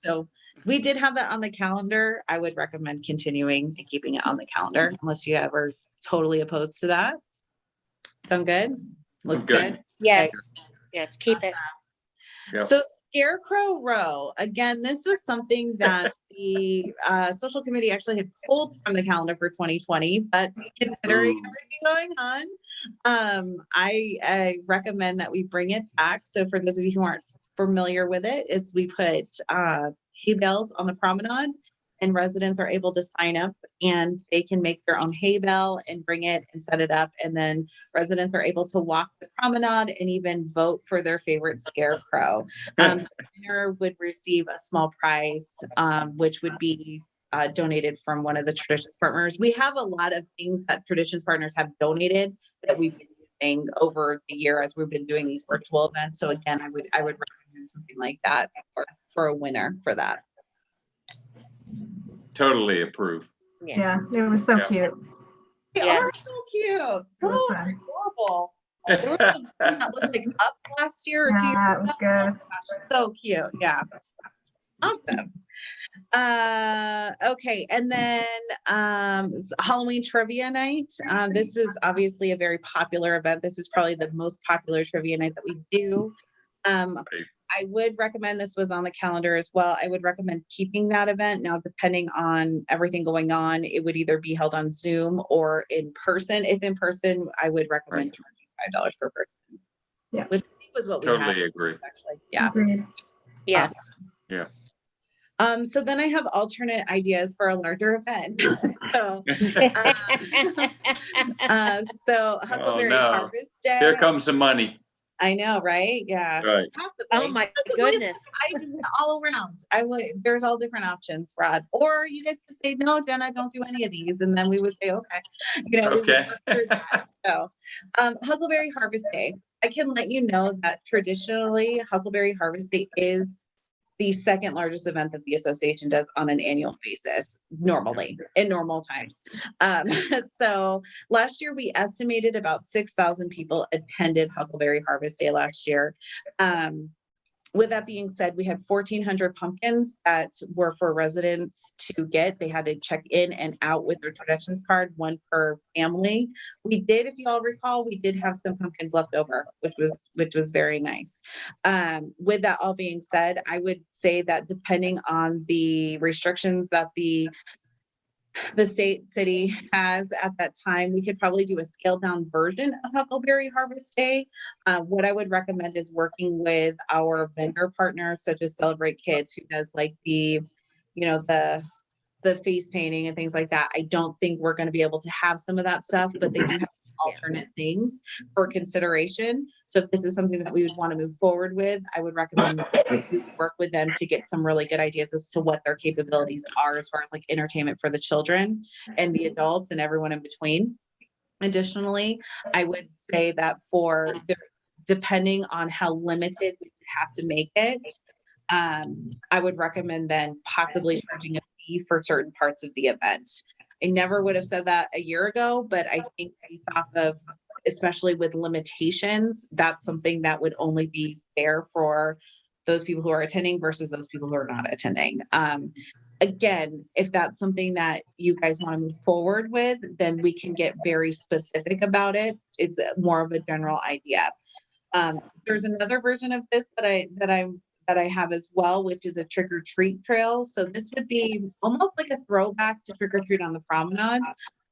So we did have that on the calendar. I would recommend continuing and keeping it on the calendar, unless you ever totally opposed to that. Sound good? Looks good. good. Yes, yes, keep it. Yep. So Scarecrow Row, again, this was something that the social committee actually had pulled from the calendar for 2020, but considering Ooh. everything going on, I recommend that we bring it back. So for those of you who aren't familiar with it, is we put hay bales on the promenade, and residents are able to sign up and they can make their own hay bale and bring it and set it up. And then residents are able to walk the promenade and even vote for their favorite scarecrow. The winner would receive a small prize, which would be donated from one of the Traditions Partners. We have a lot of things that Traditions Partners have donated that we've been using over the year as we've been doing these virtual events. So again, I would recommend something like that for a winner for that. Totally approve. Yeah, it was so Yeah. cute. They Yes. are so cute. So It was fun. adorable. There was one that looked like Up last year. Or 2 years Yeah, it was ago. good. Gosh, so cute. Yeah. Awesome. Okay. And then Halloween trivia night. This is obviously a very popular event. This is probably the most popular trivia night that we do. I would recommend, this was on the calendar as well, I would recommend keeping that event. Now, depending on everything going on, it would either be held on Zoom or in person. If in person, I would recommend charging $5 per person. Yeah. Which I think was what we had. Totally agree. Actually. Yeah. Agreed. Yes. Yeah. So then I have alternate ideas for a larger event. So Huckleberry no. Harvest Day. Here comes the money. I know, right? Yeah. Right. Possibly. Oh my Possibly. goodness. I all around. There's all different options, Rod. Or you guys could say, no, Jenna, don't do any of these. And then we would say, okay. We would Okay. work through that. So Huckleberry Harvest Day. I can let you know that traditionally Huckleberry Harvest Day is the second largest event that the association does on an annual basis, normally in normal times. So last year we estimated about 6,000 people attended Huckleberry Harvest Day last year. With that being said, we had 1,400 pumpkins that were for residents to get. They had to check in and out with their traditions card, one per family. We did, if you all recall, we did have some pumpkins left over, which was very nice. With that all being said, I would say that depending on the restrictions that the city has at that time, we could probably do a scaled down version of Huckleberry Harvest Day. What I would recommend is working with our vendor partners, such as Celebrate Kids, who does like the face painting and things like that. I don't think we're going to be able to have some of that stuff, but they do have alternate things for consideration. So if this is something that we would want to move forward with, I would recommend we work with them to get some really good ideas as to what their capabilities are as far as like entertainment for the children and the adults and everyone in between. Additionally, I would say that depending on how limited we have to make it, I would recommend then possibly charging a fee for certain parts of the event. I never would have said that a year ago, but I think based off of, especially with limitations, that's something that would only be fair for those people who are attending versus those people who are not attending. Again, if that's something that you guys want to move forward with, then we can get very specific about it. It's more of a general idea. There's another version of this that I have as well, which is a trick or treat trail. So this would be almost like a throwback to trick or treat on the promenade.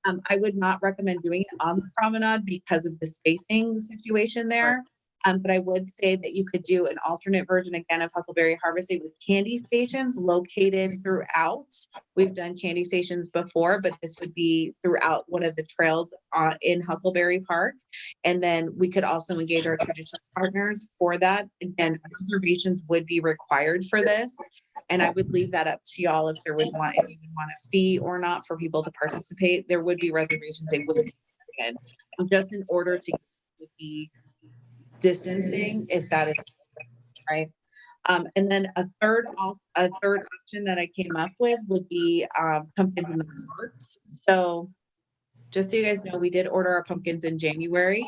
I would not recommend doing it on the promenade because of the spacing situation there. But I would say that you could do an alternate version again of Huckleberry Harvest Day with candy stations located throughout. We've done candy stations before, but this would be throughout one of the trails in Huckleberry Park. And then we could also engage our traditional partners for that. Again, reservations would be required for this. And I would leave that up to y'all if you would want a fee or not for people to participate. There would be reservations they would be in, just in order to be distancing, if that is right. And then a third option that I came up with would be pumpkins in the parks. So just so you guys know, we did order our pumpkins in January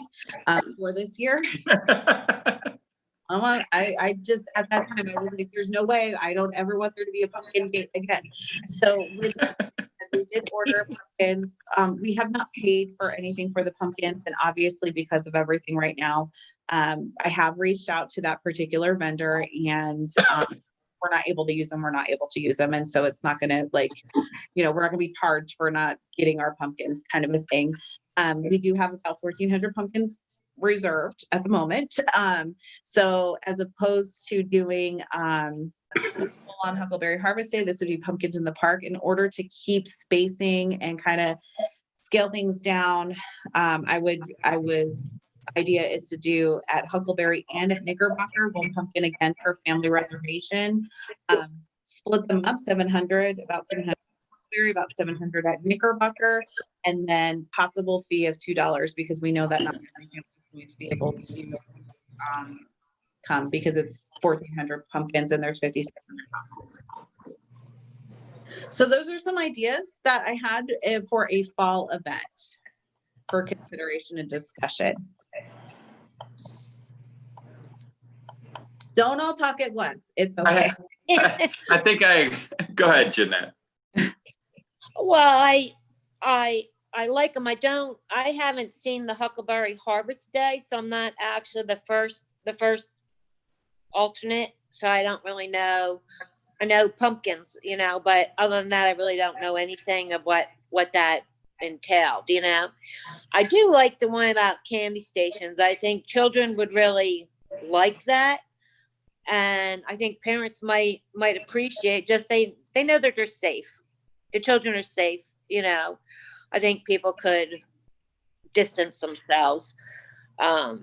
for this year. I just, at that time, I was like, there's no way, I don't ever want there to be a pumpkin gate again. So we did order pumpkins. We have not paid for anything for the pumpkins. And obviously because of everything right now, I have reached out to that particular vendor and we're not able to use them. And so it's not going to we're not going to be charged for not getting our pumpkins, kind of a thing. We do have about 1,400 pumpkins reserved at the moment. So as opposed to doing on Huckleberry Harvest Day, this would be pumpkins in the park. In order to keep spacing and kind of scale things down, idea is to do at Huckleberry and at Knickerbocker, one pumpkin again per family reservation. Split them up, about 700 Huckleberry, about 700 at Knickerbocker, and then possible fee of $2 because we know that not every family is going to be able to come because it's 1,400 pumpkins and there's 5,700 households. So those are some ideas that I had for a fall event for consideration and discussion. Don't all talk at once. It's okay. I think go ahead, Jeanette. Well, I like them. I haven't seen the Huckleberry Harvest Day, so I'm not actually the first alternate, so I don't really know. I know pumpkins, but other than that, I really don't know anything of what that entailed, I do like the one about candy stations. I think children would really like that. And I think parents might appreciate just they know that they're safe. The children are safe, I think people could distance themselves. But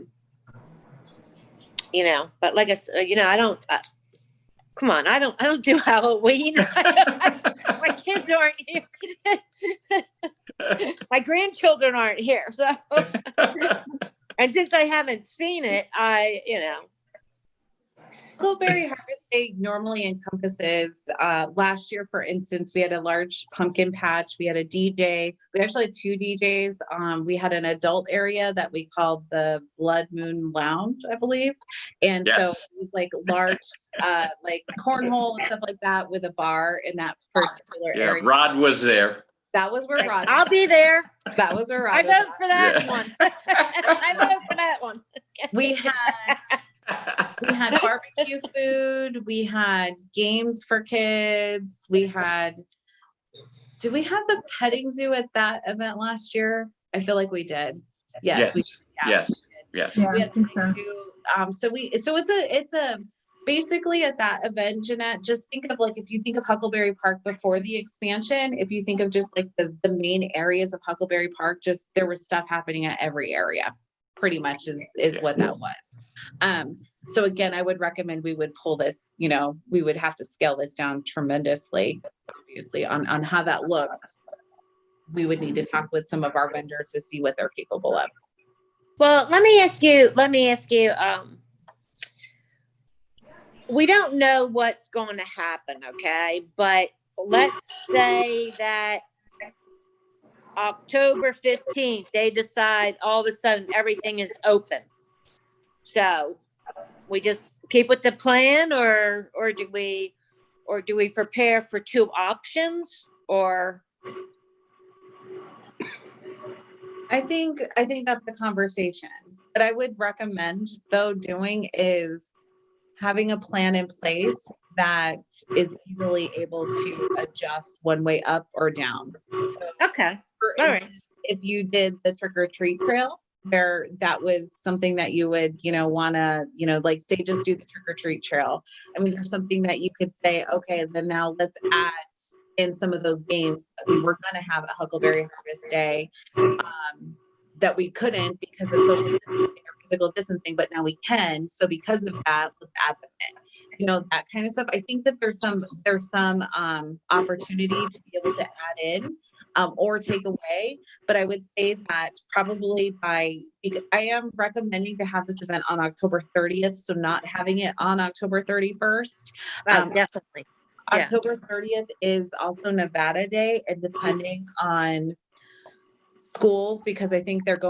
like I said, I don't come on, I don't do Halloween. My kids aren't here. My grandchildren aren't here. So and since I haven't seen it, Huckleberry Harvest say normally encompasses, last year, for instance, we had a large pumpkin patch, we had a DJ, we actually had 2 DJs. We had an adult area that we called the Blood Moon Lounge, I believe. And so Yes. it was like large, like cornhole and stuff like that with a bar in that particular Yeah, area. Rod was there. That was where Rod, I'll be there. that was where I Rod was. vote for that Yeah. one. I vote for that one. We had barbecue food, we had games for kids, did we have the petting zoo at that event last year? I feel like we did. Yes. Yes, yes. Yeah, We I had think so. so it's a basically at that event, Jeanette, just think of like, if you think of Huckleberry Park before the expansion, if you think of just like the main areas of Huckleberry Park, just there was stuff happening at every area, pretty much is what that was. So again, I would recommend we would pull this, we would have to scale this down tremendously, obviously, on how that looks. We would need to talk with some of our vendors to see what they're capable of. Well, let me ask you, we don't know what's going to happen, okay? But let's say that October 15th, they decide all of a sudden everything is open. So we just keep with the plan, or do we prepare for 2 options, or? I think that's a conversation. What I would recommend though doing is having a plan in place that is easily able to adjust one way up or down. So Okay. for All right. instance, if you did the trick or treat trail, where that was something that you would, want to, like say, just do the trick or treat trail. I mean, there's something that you could say, okay, then now let's add in some of those games that we were going to have at Huckleberry Harvest Day, that we couldn't because of social distancing or physical distancing, but now we can. So because of that, let's add them in, that kind of stuff. I think that there's some opportunity to be able to add in or take away. But I would say that probably I am recommending to have this event on October 30th. So not having it on October 31st. Definitely. Yeah. October 30th is also Nevada Day, and depending on schools, because I think they're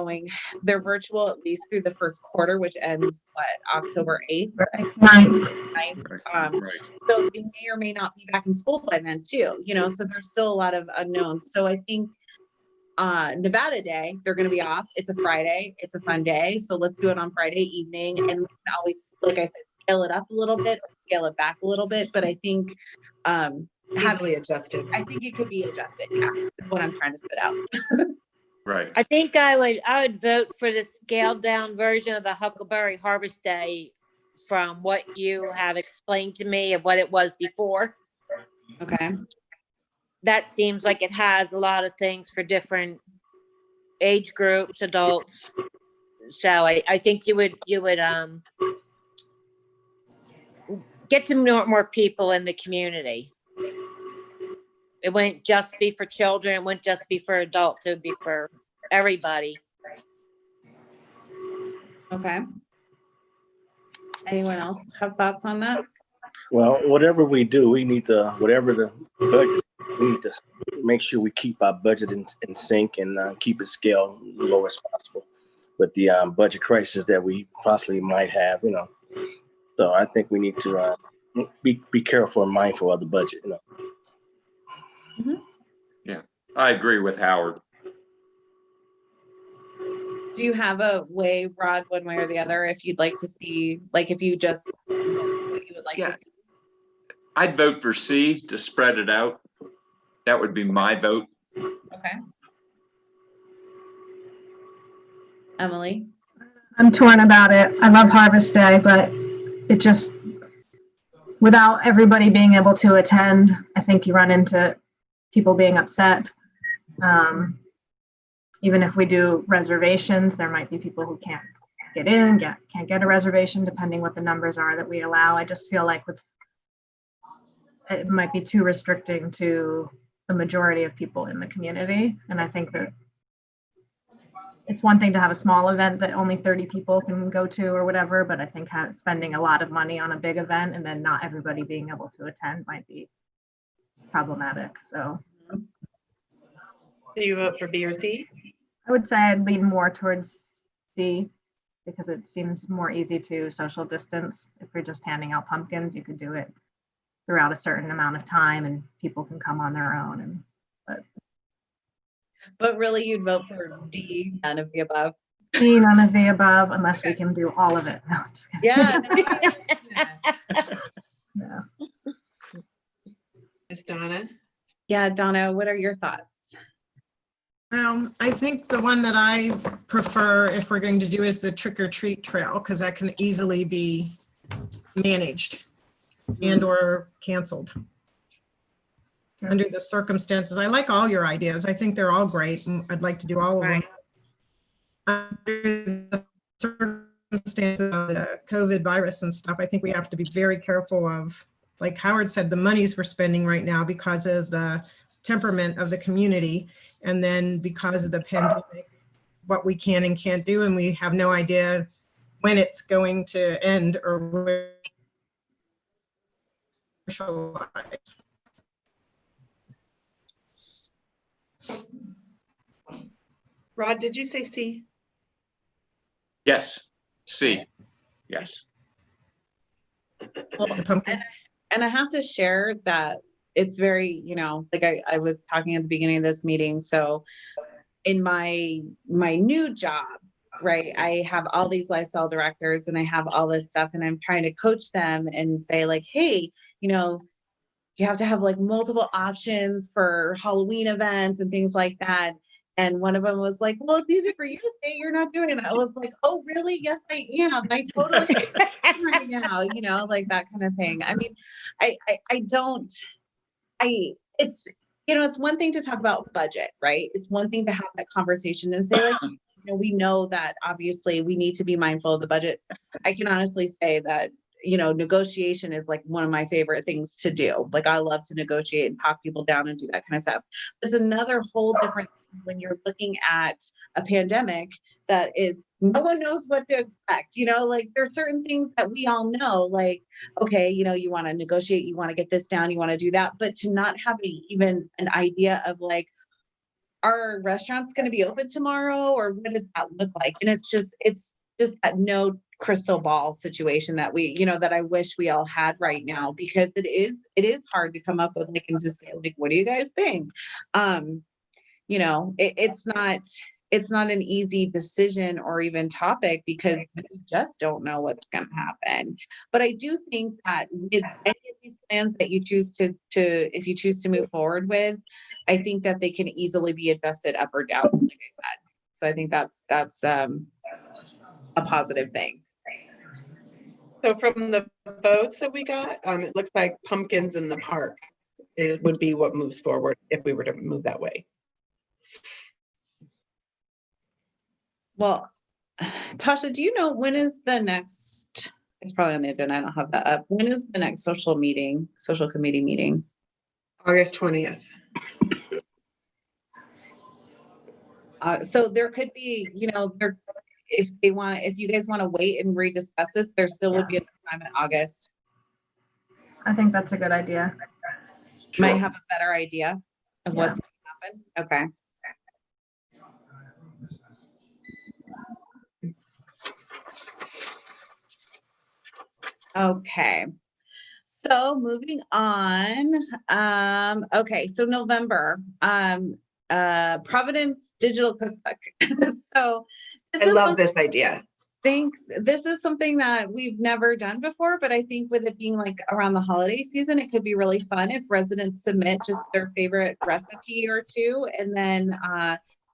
virtual at least through the first quarter, which ends October 8th. Ninth. 9th. Right. So they may or may not be back in school by then too, so there's still a lot of unknowns. So I think Nevada Day, they're going to be off. It's a Friday. It's a fun day. So let's do it on Friday evening. And we can always, like I said, scale it up a little bit or scale it back a little bit. But I think Easily adjusted. I think it could be adjusted. Yeah, is what I'm trying to spit out. Right. I think I would vote for the scaled down version of the Huckleberry Harvest Day from what you have explained to me of what it was before. Okay. That seems like it has a lot of things for different age groups, adults. So I think you would get to know more people in the community. It wouldn't just be for children. It wouldn't just be for adults. It would be for everybody. Okay. Anyone else have thoughts on that? Well, whatever we do, whatever the budget, we need to make sure we keep our budget in sync and keep it scaled low as possible with the budget crisis that we possibly might have, So I think we need to be careful and mindful of the budget, Mm-hmm. Yeah, I agree with Howard. Do you have a way, Rod, one way or the other, if you'd like to see, like if you just, what you would like Yeah. to see? I'd vote for C to spread it out. That would be my vote. Okay. Emily? I'm torn about it. I love Harvest Day, but it just, without everybody being able to attend, I think you run into people being upset. Even if we do reservations, there might be people who can't get in, can't get a reservation, depending what the numbers are that we allow. I just feel like it might be too restricting to the majority of people in the community. And I think that it's one thing to have a small event that only 30 people can go to or whatever, but I think spending a lot of money on a big event and then not everybody being able to attend might be problematic. So Do you vote for B or C? I would say I'd lean more towards C because it seems more easy to social distance. If you're just handing out pumpkins, you could do it throughout a certain amount of time and people can come on their own. But really, you'd vote for D, none of the above. C, none of the above, unless we can do all of it. No, I'm just kidding. Yeah. Yeah. Miss Donna? Yeah, Donna, what are your thoughts? I think the one that I prefer if we're going to do is the trick or treat trail, because that can easily be managed and or canceled under the circumstances. I like all your ideas. I think they're all great and I'd like to do all of them. Under the circumstances of the COVID virus and stuff, I think we have to be very careful of, like Howard said, the monies we're spending right now because of the temperament of the community, and then because of the pandemic, what we can and can't do, and we have no idea when it's going to end or where. Rod, did you say C? Yes, C, yes. The pumpkins. And I have to share that it's very, like I was talking at the beginning of this meeting. So in my new job, right, I have all these lifestyle directors and I have all this stuff and I'm trying to coach them and say like, hey, you have to have like multiple options for Halloween events and things like that. And one of them was like, well, it's easy for you to say you're not doing it. I was like, oh, really? Yes, I am. I totally am right now, like that kind of thing. I mean, it's one thing to talk about budget, right? It's one thing to have that conversation and say like, we know that obviously we need to be mindful of the budget. I can honestly say that, negotiation is like one of my favorite things to do. Like I love to negotiate and talk people down and do that kind of stuff. There's another whole different thing when you're looking at a pandemic that is, no one knows what to expect, like there are certain things that we all know, like, okay, you want to negotiate, you want to get this down, you want to do that, but to not have even an idea of like, are restaurants going to be open tomorrow or what does that look like? And it's just that no crystal ball situation that that I wish we all had right now, because it is hard to come up with like and just say like, what do you guys think? It's not an easy decision or even topic because we just don't know what's going to happen. But I do think that with any of these plans that you choose if you choose to move forward with, I think that they can easily be adjusted up or down, like I said. So I think that's a positive thing. So from the votes that we got, it looks like pumpkins in the park would be what moves forward if we were to move that way. Well, Tasha, do you know when is the next, it's probably on the agenda, I don't have that up. When is the next social committee meeting? August 20th. So there could be, if you guys want to wait and rediscuss this, there still would be enough time in August. I think that's a good idea. Might have a better idea of what's going to happen. Okay. Okay. So moving on. Okay. So November, Providence Digital Cookbook. So I love this idea. Thanks. This is something that we've never done before, but I think with it being like around the holiday season, it could be really fun if residents submit just their favorite recipe or two, and then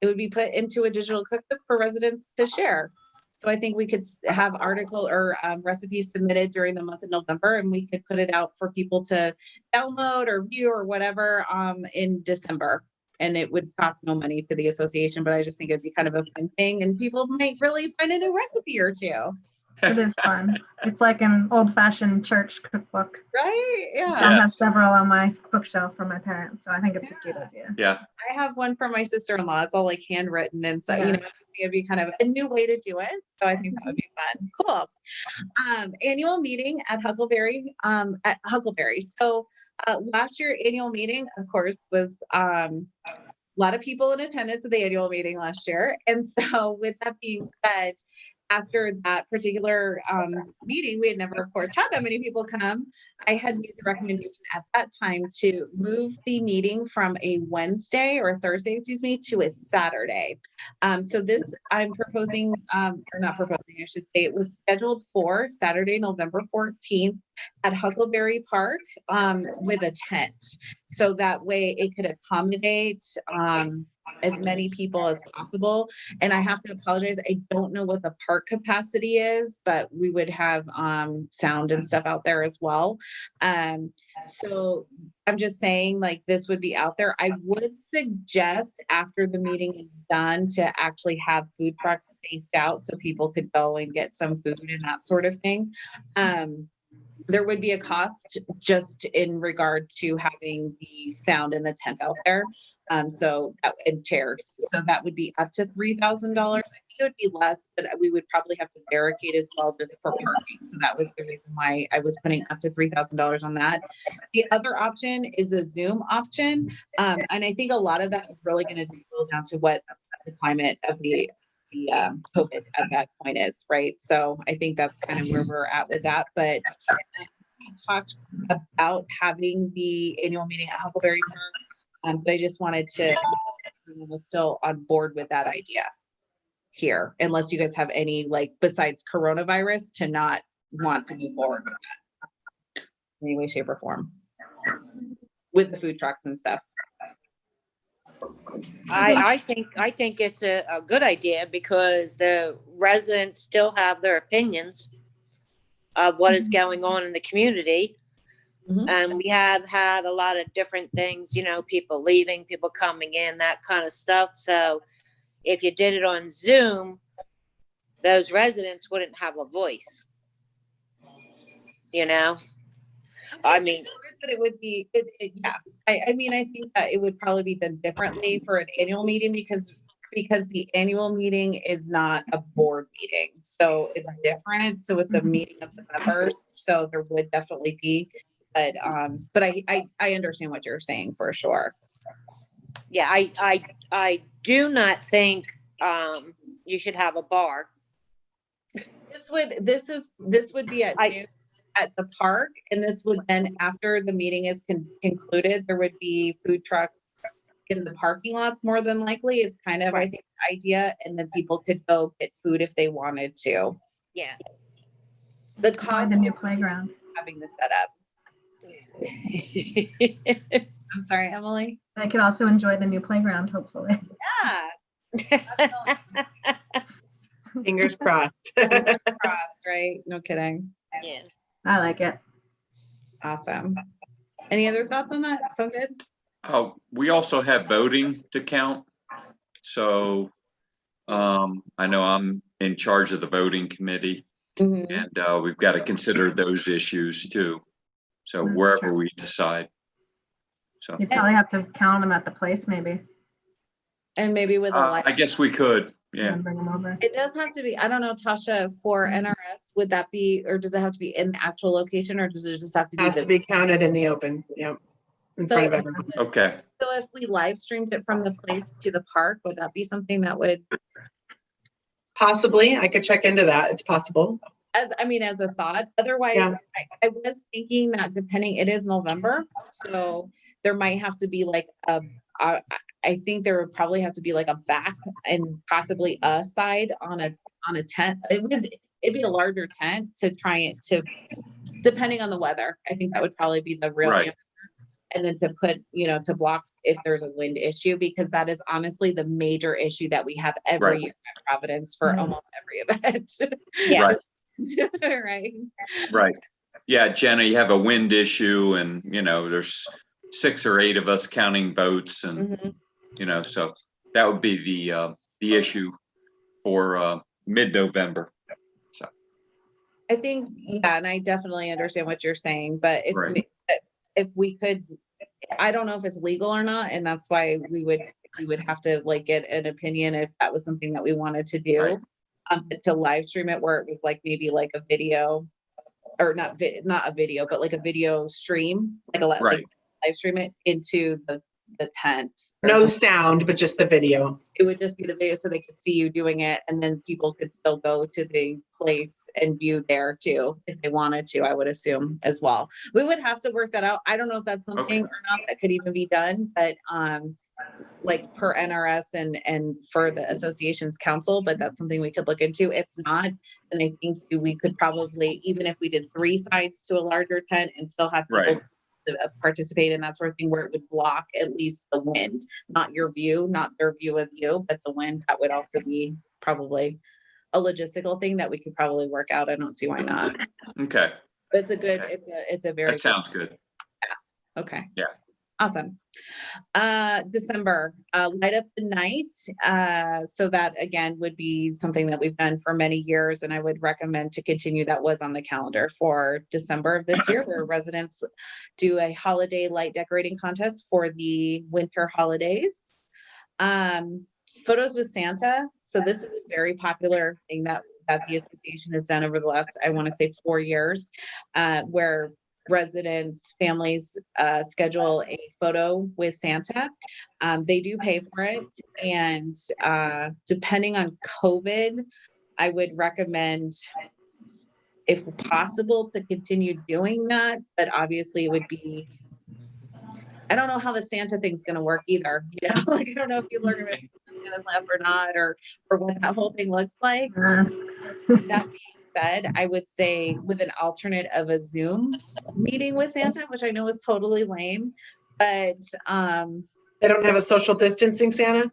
it would be put into a digital cookbook for residents to share. So I think we could have article or recipes submitted during the month of November, and we could put it out for people to download or view or whatever in December. And it would cost no money to the association, but I just think it'd be kind of a fun thing and people might really find a new recipe or two. It is fun. It's like an old-fashioned church cookbook. Right? I Yeah. have Yes. several on my bookshelf from my parents, so I think it's a cute idea. Yeah. I have one from my sister-in-law. It's all like handwritten and so, Yeah. you know, just it'd be kind of a new way to do it. So I think that would be fun. Cool. Annual meeting at Huckleberry, So last year annual meeting, of course, was a lot of people in attendance at the annual meeting last year. And so with that being said, after that particular meeting, we had never, of course, had that many people come. I had made the recommendation at that time to move the meeting from a Wednesday or Thursday, excuse me, to a Saturday. So this I'm proposing, or not proposing, I should say, it was scheduled for Saturday, November 14th at Huckleberry Park with a tent. So that way it could accommodate as many people as possible. And I have to apologize, I don't know what the park capacity is, but we would have sound and stuff out there as well. So I'm just saying, like, this would be out there. I would suggest after the meeting is done to actually have food trucks spaced out so people could go and get some food and that sort of thing. There would be a cost just in regard to having the sound in the tent out there. So and chairs. So that would be up to $3,000. I think it would be less, but we would probably have to barricade as well just for parking. So that was the reason why I was putting up to $3,000 on that. The other option is the Zoom option. And I think a lot of that is really going to boil down to what the climate of the COVID at that point is, right? So I think that's kind of where we're at with that. But we talked about having the annual meeting at Huckleberry Park, but I just wanted to everyone was still on board with that idea here, unless you guys have any, like, besides coronavirus, to not want to move forward with that in any way, shape, or form with the food trucks and stuff. I think it's a good idea because the residents still have their opinions of what is going on in the community. Mhm. And we have had a lot of different things, you know, people leaving, people coming in, that kind of stuff. So if you did it on Zoom, those residents wouldn't have a voice. You know? I mean, But it would be, yeah. I mean, I think that it would probably be done differently for an annual meeting because the annual meeting is not a board meeting. So it's different. So it's a meeting of the members. So there would definitely be, but I understand what you're saying for sure. yeah, I do not think you should have a bar. This would be at noon at the park, and this would then, after the meeting is concluded, there would be food trucks in the parking lots more than likely is kind of, I think, the idea, and then people could go get food if they wanted to. Yeah. The Find cost a of new playground. having the setup. I'm sorry, Emily. I could also enjoy the new playground, hopefully. Yeah. Fingers crossed. Crossed, right? No kidding. Yeah. I like it. Awesome. Any other thoughts on that? Sound good? We also have voting to count. So I know I'm in charge of the voting committee, Mhm. and we've got to consider those issues too. So wherever we decide. So You probably have to count them at the place, maybe, And maybe with a light. I guess we could, yeah. and bring them over. It does have to be, I don't know, Tasha, for NRS, would that be, or does it have to be in the actual location, or does it just have to be? Has to be counted in the open, yep, in front of everyone. Okay. So if we live streamed it from the place to the park, would that be something that would, Possibly, I could check into that, it's possible. as a thought, otherwise, Yeah. I was thinking that depending, it is November, so there might have to be like I think there would probably have to be like a back and possibly a side on a tent. It'd be a larger tent to try it to, depending on the weather. I think that would probably be the real Right. answer. And then to put, to blocks if there's a wind issue, because that is honestly the major issue that we have every Right. year at Providence for Mhm. almost every event. Yeah. Right. Right. Right. Yeah, Jenna, you have a wind issue and, there's 6 or 8 of us counting votes and, Mhm. so that would be the issue for mid-November. So, I think, yeah, and I definitely understand what you're saying, but Right. if we could, I don't know if it's legal or not, and that's why we would have to like get an opinion if that was something that we wanted to do. Right. To live stream it where it was like maybe like a video, or not a video, but like a video stream, like Right. live stream it into the tent. No sound, but just the video. It would just be the video so they could see you doing it, and then people could still go to the place and view there too if they wanted to, I would assume as well. We would have to work that out. I don't know if that's something or not that could even be done, but like per NRS and for the association's council, but that's something we could look into. If not, then I think we could probably, even if we did 3 sides to a larger tent and still have people Right. to participate in that sort of thing, where it would block at least the wind, not your view, not their view of you, but the wind. That would also be probably a logistical thing that we could probably work out. I don't see why not. Okay. But it's a good, Okay. it's a very That sounds good. okay. Yeah. Awesome. December, light up the night. So that again would be something that we've done for many years, and I would recommend to continue. That was on the calendar for December of this year, where residents do a holiday light decorating contest for the winter holidays. Photos with Santa. So this is a very popular thing that the association has done over the last, I want to say 4 years, where residents, families schedule a photo with Santa. They do pay for it. And depending on COVID, I would recommend, if possible, to continue doing that. But obviously it would be, I don't know how the Santa thing's going to work either. You know, like, I don't know if people are going to be Santa's lap or not, or what that whole thing looks like. That being said, I would say with an alternate of a Zoom meeting with Santa, which I know is totally lame, but They don't have a social distancing Santa?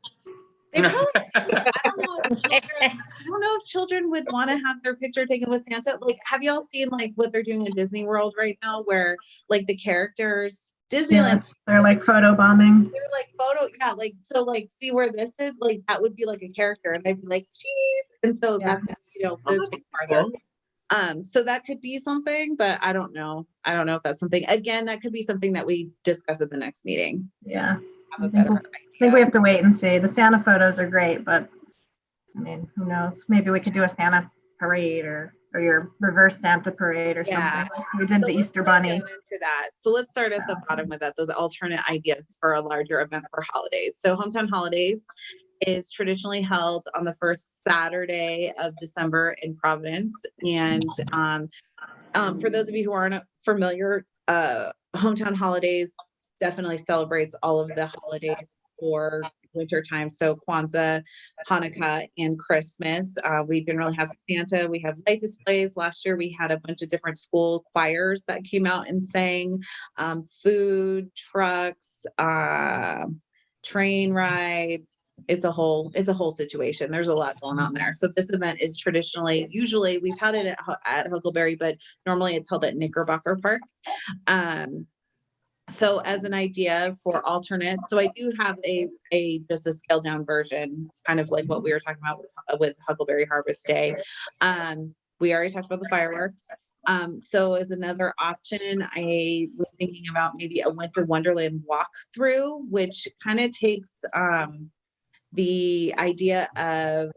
they probably do. I don't know if children would want to have their picture taken with Santa. Like, have y'all seen like what they're doing in Disney World right now, where like the characters, Disneyland, They're like photo bombing. they're like photo, yeah, like, so like, see where this is, like that would be like a character, and they'd be like cheese, and so Yeah. that's, you know, the thing farther. So that could be something, but I don't know if that's something, again, that could be something that we discuss at the next meeting. Yeah. Have a better I think we idea. have to wait and see. The Santa photos are great, but I mean, who knows? Maybe we could do a Santa parade or your reverse Santa parade or Yeah. something. Like we did So the let's Easter start Bunny. getting into that. So let's start at the bottom with that, those alternate ideas for a larger event for holidays. So Hometown Holidays is traditionally held on the first Saturday of December in Providence. And for those of you who aren't familiar, Hometown Holidays definitely celebrates all of the holidays for winter time. So Kwanzaa, Hanukkah, and Christmas. We generally have Santa. We have light displays. Last year we had a bunch of different school choirs that came out and sang. Food trucks, train rides. It's a whole situation. There's a lot going on there. So this event is traditionally, usually we've had it at Huckleberry, but normally it's held at Knickerbocker Park. So as an idea for alternate, so I do have a just a scaled down version, kind of like what we were talking about with Huckleberry Harvest Day. We already talked about the fireworks. So as another option, I was thinking about maybe a Winter Wonderland walkthrough, which kind of takes the idea of,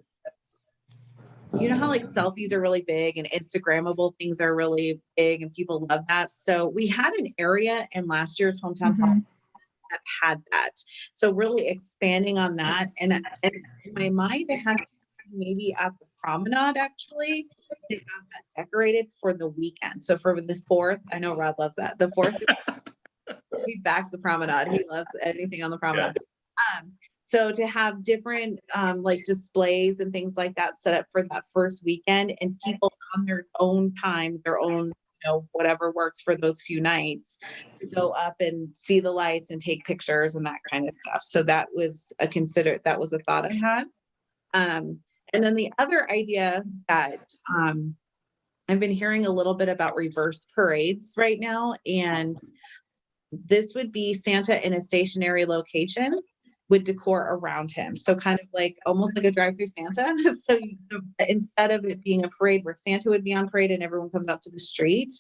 you know how like selfies are really big and Instagrammable things are really big and people love that. So we had an area in last year's Hometown Hall that had that. So really expanding on that. And in my mind, I had maybe at the promenade actually to have that decorated for the weekend. So for the 4th, I know Rod loves that. The 4th, he backs the promenade. He loves anything on the promenade. So to have different like displays and things like that set up for that first weekend, and people on their own time, their own, you know, whatever works for those few nights, to go up and see the lights and take pictures and that kind of stuff. So that was a thought I had. And then the other idea that I've been hearing a little bit about reverse parades right now, and this would be Santa in a stationary location. with decor around him. So kind of like almost like a drive-through Santa. So instead of it being a parade where Santa would be on parade and everyone comes out to the street,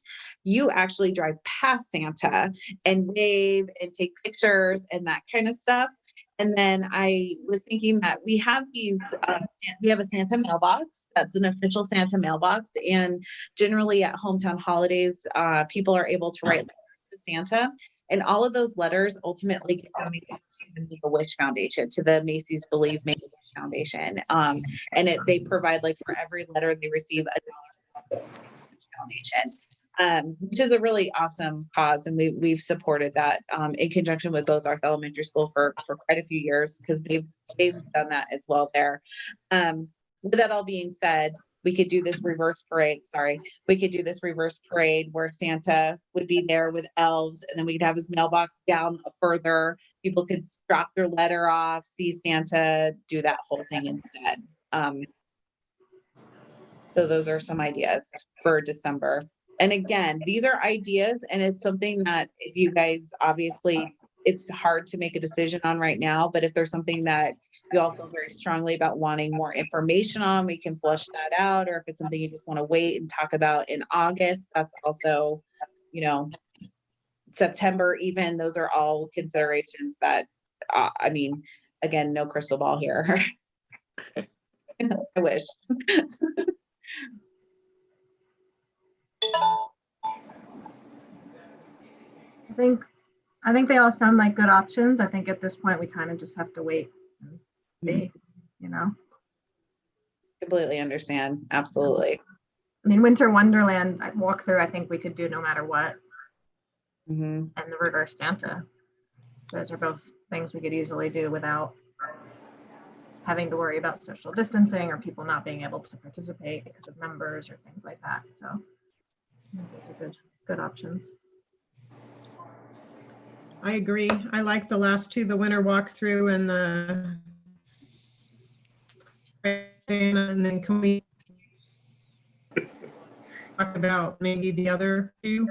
you actually drive past Santa and wave and take pictures and that kind of stuff. And then I was thinking that we have we have a Santa mailbox. That's an official Santa mailbox. And generally at hometown holidays, people are able to write letters to Santa. And all of those letters ultimately get donated to the Make-A-Wish Foundation, to the Macy's Believe Make-A-Wish Foundation. And they provide, like, for every letter they receive, a foundation, which is a really awesome cause. And we've supported that in conjunction with Bozarth Elementary School for quite a few years, because they've done that as well there. With that all being said, we could do this reverse parade. We could do this reverse parade where Santa would be there with elves, and then we could have his mailbox down further. People could drop their letter off, see Santa, do that whole thing instead. So those are some ideas for December. And again, these are ideas, and it's something that if you guys, obviously, it's hard to make a decision on right now, but if there's something that you all feel very strongly about wanting more information on, we can flush that out. Or if it's something you just want to wait and talk about in August, that's also, September even, those are all considerations that, I mean, again, no crystal ball here. I wish. I think they all sound like good options. I think at this point we kind of just have to wait and see, Completely understand. Absolutely. I mean, Winter Wonderland walkthrough, I think we could do no matter what. Mm-hmm. And the reverse Santa. Those are both things we could easily do without having to worry about social distancing or people not being able to participate because of numbers or things like that. So I think those are good options. I agree. I like the last two, the winter walkthrough and the, and then can we talk about maybe the other two?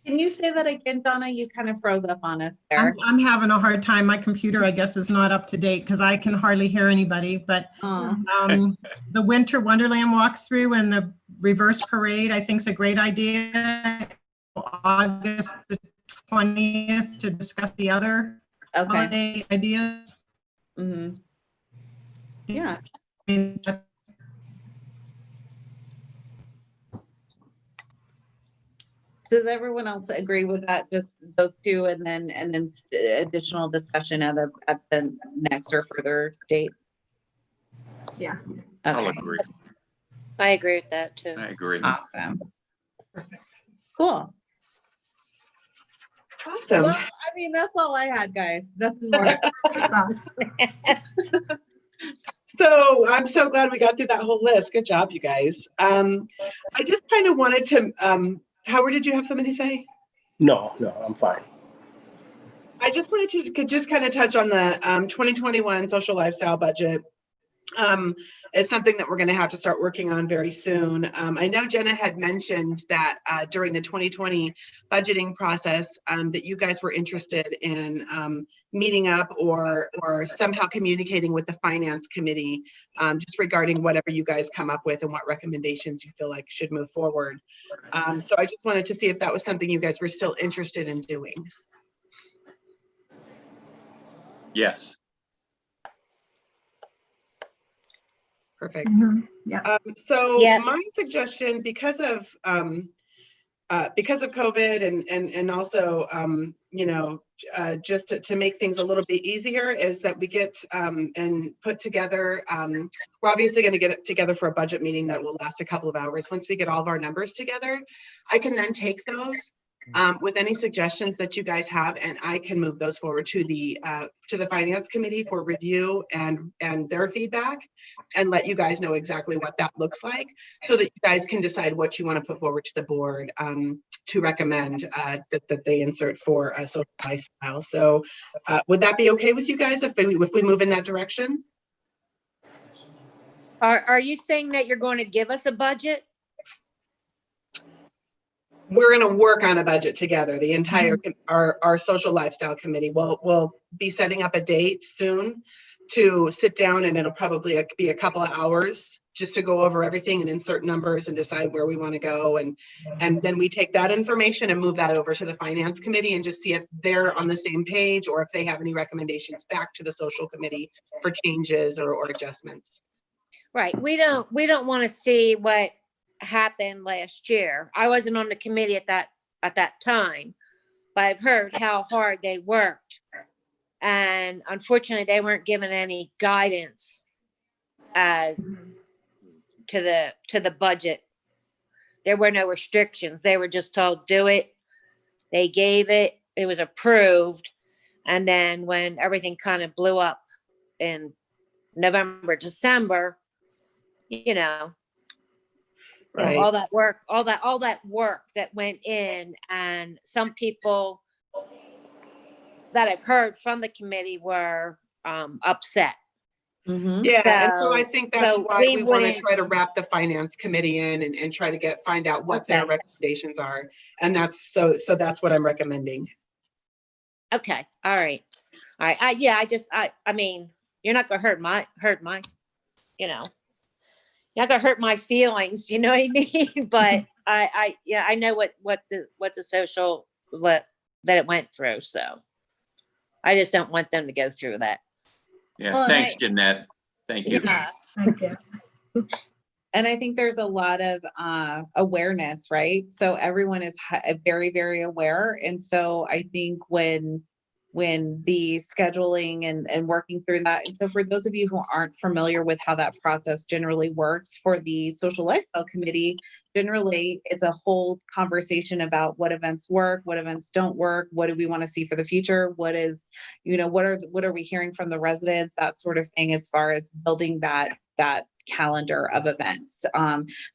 Can you say that again, Donna? You kind of froze up on us there. I'm having a hard time. My computer, I guess, is not up to date because I can hardly hear anybody, but the Winter Wonderland walkthrough and the reverse parade, I think is a great idea. August the 20th to discuss the other holiday ideas. Mm-hmm. Yeah. Does everyone else agree with that? Just those two, and then additional discussion at the next or further date? Yeah. I'll Okay. agree. I agree with that too. I agree. Awesome. Cool. Awesome. Well, I mean, that's all I had, guys. Nothing more. So I'm so glad we got through that whole list. Good job, you guys. I just kind of wanted to, Howard, did you have something to say? No, I'm fine. I just wanted to just kind of touch on the 2021 social lifestyle budget. It's something that we're going to have to start working on very soon. I know Jenna had mentioned that during the 2020 budgeting process that you guys were interested in meeting up or somehow communicating with the finance committee just regarding whatever you guys come up with and what recommendations you feel like should move forward. So I just wanted to see if that was something you guys were still interested in doing. Yes. Perfect. Mm-hmm. Yeah. So Yes. my suggestion, because of COVID and also, just to make things a little bit easier, is that we get and put together, we're obviously going to get it together for a budget meeting that will last a couple of hours. Once we get all of our numbers together, I can then take those with any suggestions that you guys have, and I can move those forward to the finance committee for review and their feedback, and let you guys know exactly what that looks like, so that you guys can decide what you want to put forward to the board to recommend that they insert for a social lifestyle. So would that be okay with you guys if we move in that direction? Are you saying that you're going to give us a budget? we're going to work on a budget together. The entire, our social lifestyle committee will be setting up a date soon to sit down, and it'll probably be a couple of hours just to go over everything and insert numbers and decide where we want to go. And then we take that information and move that over to the finance committee and just see if they're on the same page or if they have any recommendations back to the social committee for changes or adjustments. Right. We don't want to see what happened last year. I wasn't on the committee at that time, but I've heard how hard they worked. And unfortunately, they weren't given any guidance as to the budget. There were no restrictions. They were just told, do it. They gave it. It was approved. And then when everything kind of blew up in November, December, you know, Right. all that work that went in, and some people that I've heard from the committee were upset. Yeah, and so I think that's So why we we want to wouldn't- try to wrap the finance committee in and try to find out what their Okay. recommendations are. And that's so that's what I'm recommending. Okay, all right. I mean, you're not gonna hurt my, you know, you're not gonna hurt my feelings, you know what I mean? But I know what the social, that it went through, so I just don't want them to go through that. Yeah, Well, and thanks, Jeanette. Thank you. Yeah. Thank you. And I think there's a lot of awareness, right? So everyone is very, very aware. And so I think when the scheduling and working through that. And so for those of you who aren't familiar with how that process generally works for the social lifestyle committee, generally it's a whole conversation about what events work, what events don't work, what do we want to see for the future, what is, what are we hearing from the residents, that sort of thing, as far as building that calendar of events.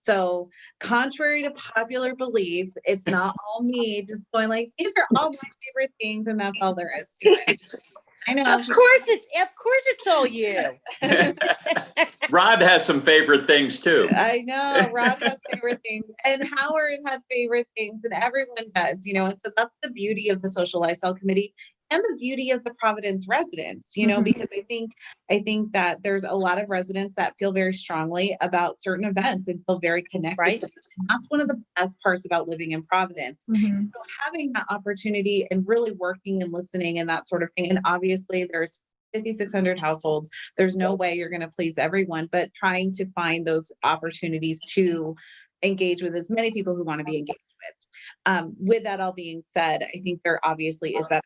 So contrary to popular belief, it's not all me just going like, these are all my favorite things and that's all there is to it. I know. Of course it's all you. Rod has some favorite things too. I know Rob has favorite things and Howard has favorite things and everyone does, and so that's the beauty of the social lifestyle committee and the beauty of the Providence residents, because I think that there's a lot of residents that feel very strongly about certain events and feel very connected Right. to them. And that's one of the best parts about living in Providence. Mhm. So having that opportunity and really working and listening and that sort of thing. And obviously there's 5,600 households. There's no way you're going to please everyone, but trying to find those opportunities to engage with as many people who want to be engaged with. With that all being said, I think there obviously is that.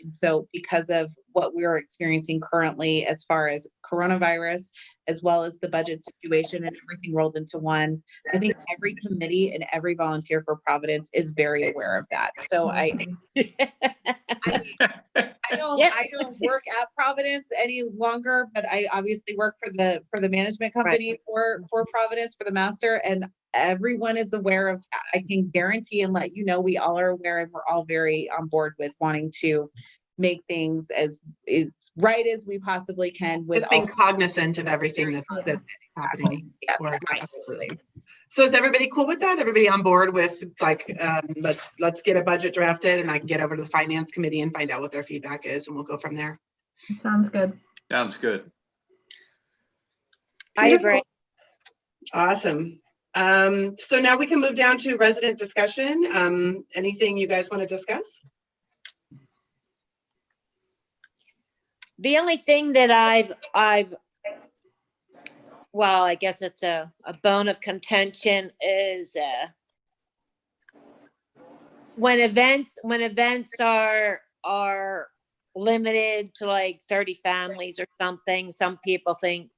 And so because of what we're experiencing currently as far as coronavirus, as well as the budget situation and everything rolled into one, I think every committee and every volunteer for Providence is very aware of that. So I don't work at Providence any longer, but I obviously work for the management company for Providence, for the master, and everyone is aware of that. I can guarantee and let you know we all are aware, and we're all very on board with wanting to make things as right as we possibly can with Just being cognizant of everything that's happening. Yes, Or- Absolutely. So is everybody cool with that? Everybody on board with like, let's get a budget drafted and I can get over to the finance committee and find out what their feedback is and we'll go from there. Sounds good. Sounds good. I agree. Awesome. So now we can move down to resident discussion. Anything you guys want to discuss? The only thing that well, I guess it's a bone of contention is when events are limited to like 30 families or something, some people think,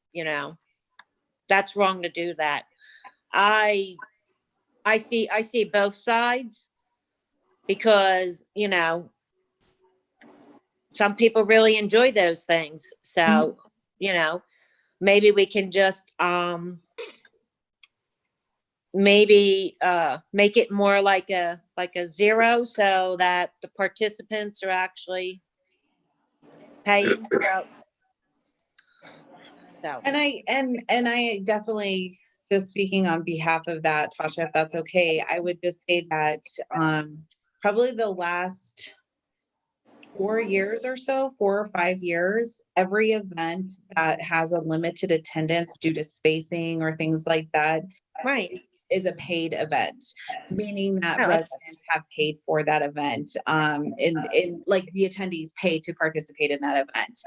that's wrong to do that. I see both sides because, some people really enjoy those things. So, maybe we can just maybe make it more like a zero so that the participants are actually paying. So And I definitely just speaking on behalf of that, Tasha, if that's okay, I would just say that probably the last 4 years or so, 4 or 5 years, every event that has a limited attendance due to spacing or things like that Right. is a paid event, meaning that Oh, okay. residents have paid for that event. In like the attendees pay to participate in that event.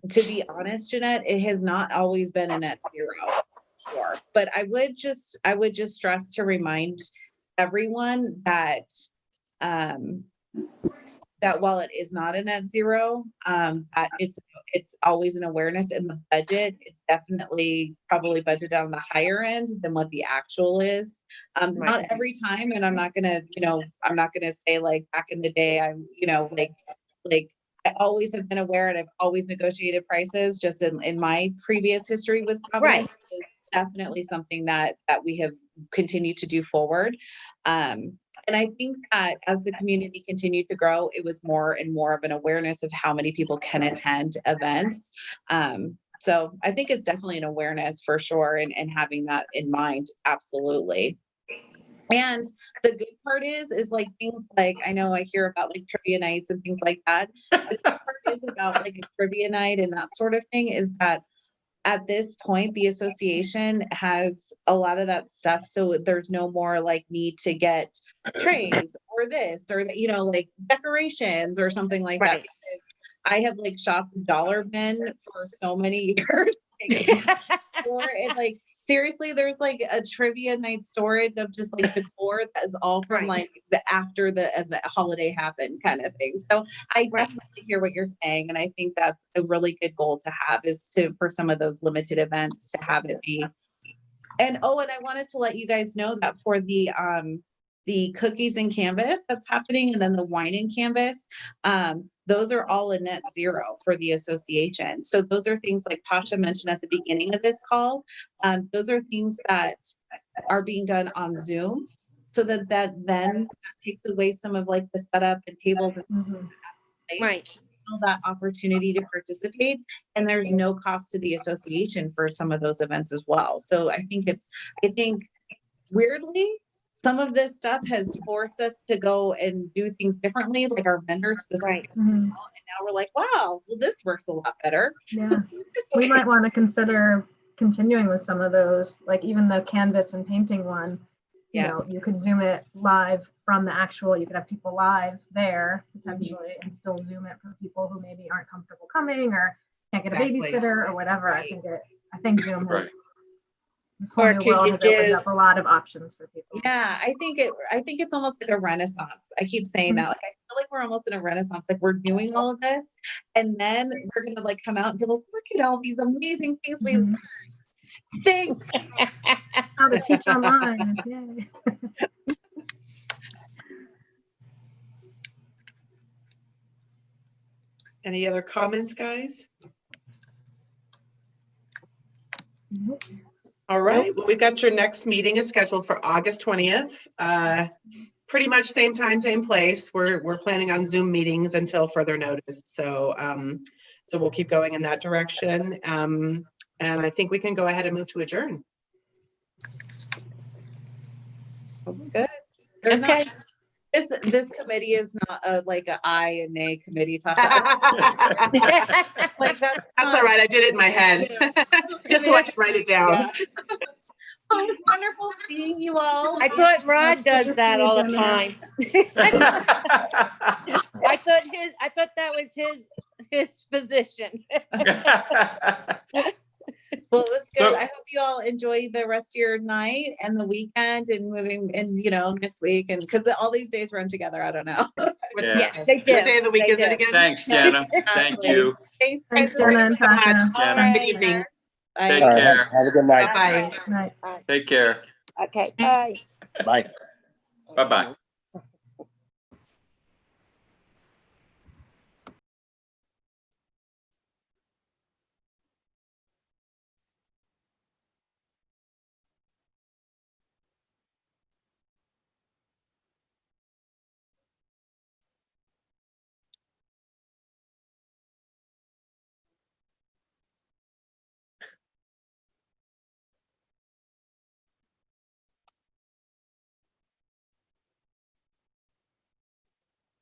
To be honest, Jeanette, it has not always been a net zero. Sure. But I would just stress to remind everyone that that while it is not a net zero, that it's always an awareness in the budget. It's definitely probably budgeted on the higher end than what the actual is. Not every time, and I'm not gonna say like back in the day, I'm, like I always have been aware and I've always negotiated prices just in my previous history with Providence. Is definitely something that we have continued to do forward. And I think that as the community continued to grow, it was more and more of an awareness of how many people can attend events. So I think it's definitely an awareness for sure, and having that in mind, absolutely. And the good part is like things like, I know I hear about like trivia nights and things like that. The good part is about like a trivia night and that sort of thing is that at this point, the association has a lot of that stuff. So there's no more like need to get trays or this or that, like decorations or something like that. Because I have like shopped the Dollar Bin for so many years. Like seriously, there's like a trivia night storage of just like decor that is all from like the after the holiday happened kind of thing. So I definitely hear what you're saying, and I think that's a really good goal to have, is for some of those limited events to have it be. And I wanted to let you guys know that for the cookies and canvas that's happening, and then the wine and canvas, those are all a net zero for the association. So those are things like Tasha mentioned at the beginning of this call. Those are things that are being done on Zoom, so that then takes away some of like the setup and tables and that opportunity to participate, and there's no cost to the association for some of those events as well. So I think weirdly, some of this stuff has forced us to go and do things differently, like our vendors specifically. And now we're like, wow, well, this works a lot better. Yeah. We might want to consider continuing with some of those, like even the canvas and painting one. You could Zoom it live from the actual, you could have people live there potentially and still Zoom it for people who maybe aren't comfortable coming or can't get a babysitter or whatever. I think Zoom has, this whole new world has opened up a lot of options for people. Yeah, I think it's almost like a renaissance. I keep saying that. Like I feel like we're almost in a renaissance. Like we're doing all of this, and then we're gonna like come out and be like, look at all these amazing things we learned. Thanks. How to teach online. Yay. Any other comments, guys? Nope. All right, well, we've got your next meeting is scheduled for August 20th. Pretty much same time, same place. We're planning on Zoom meetings until further notice. So so we'll keep going in that direction. And I think we can go ahead and move to adjourn. Good. Okay. This committee is not like an aye and nay committee, Tasha. Like that's all right. I did it in my head. Just so I could write it down. Yeah. Oh, it's wonderful seeing you all. I thought Rod does that all the time. I thought that was his position. Well, it was good. I hope you all enjoy the rest of your night and the weekend and moving and next week, and because all these days run together. I don't know. Yeah, they do. What day of the week is it again? Thanks, Jana. Thank you. Thanks, Thanks, Jenna and Tasha. Jana. Good evening. Take All right, care. have a good night. Bye. Night. Take care. Okay, bye. Bye. Bye-bye.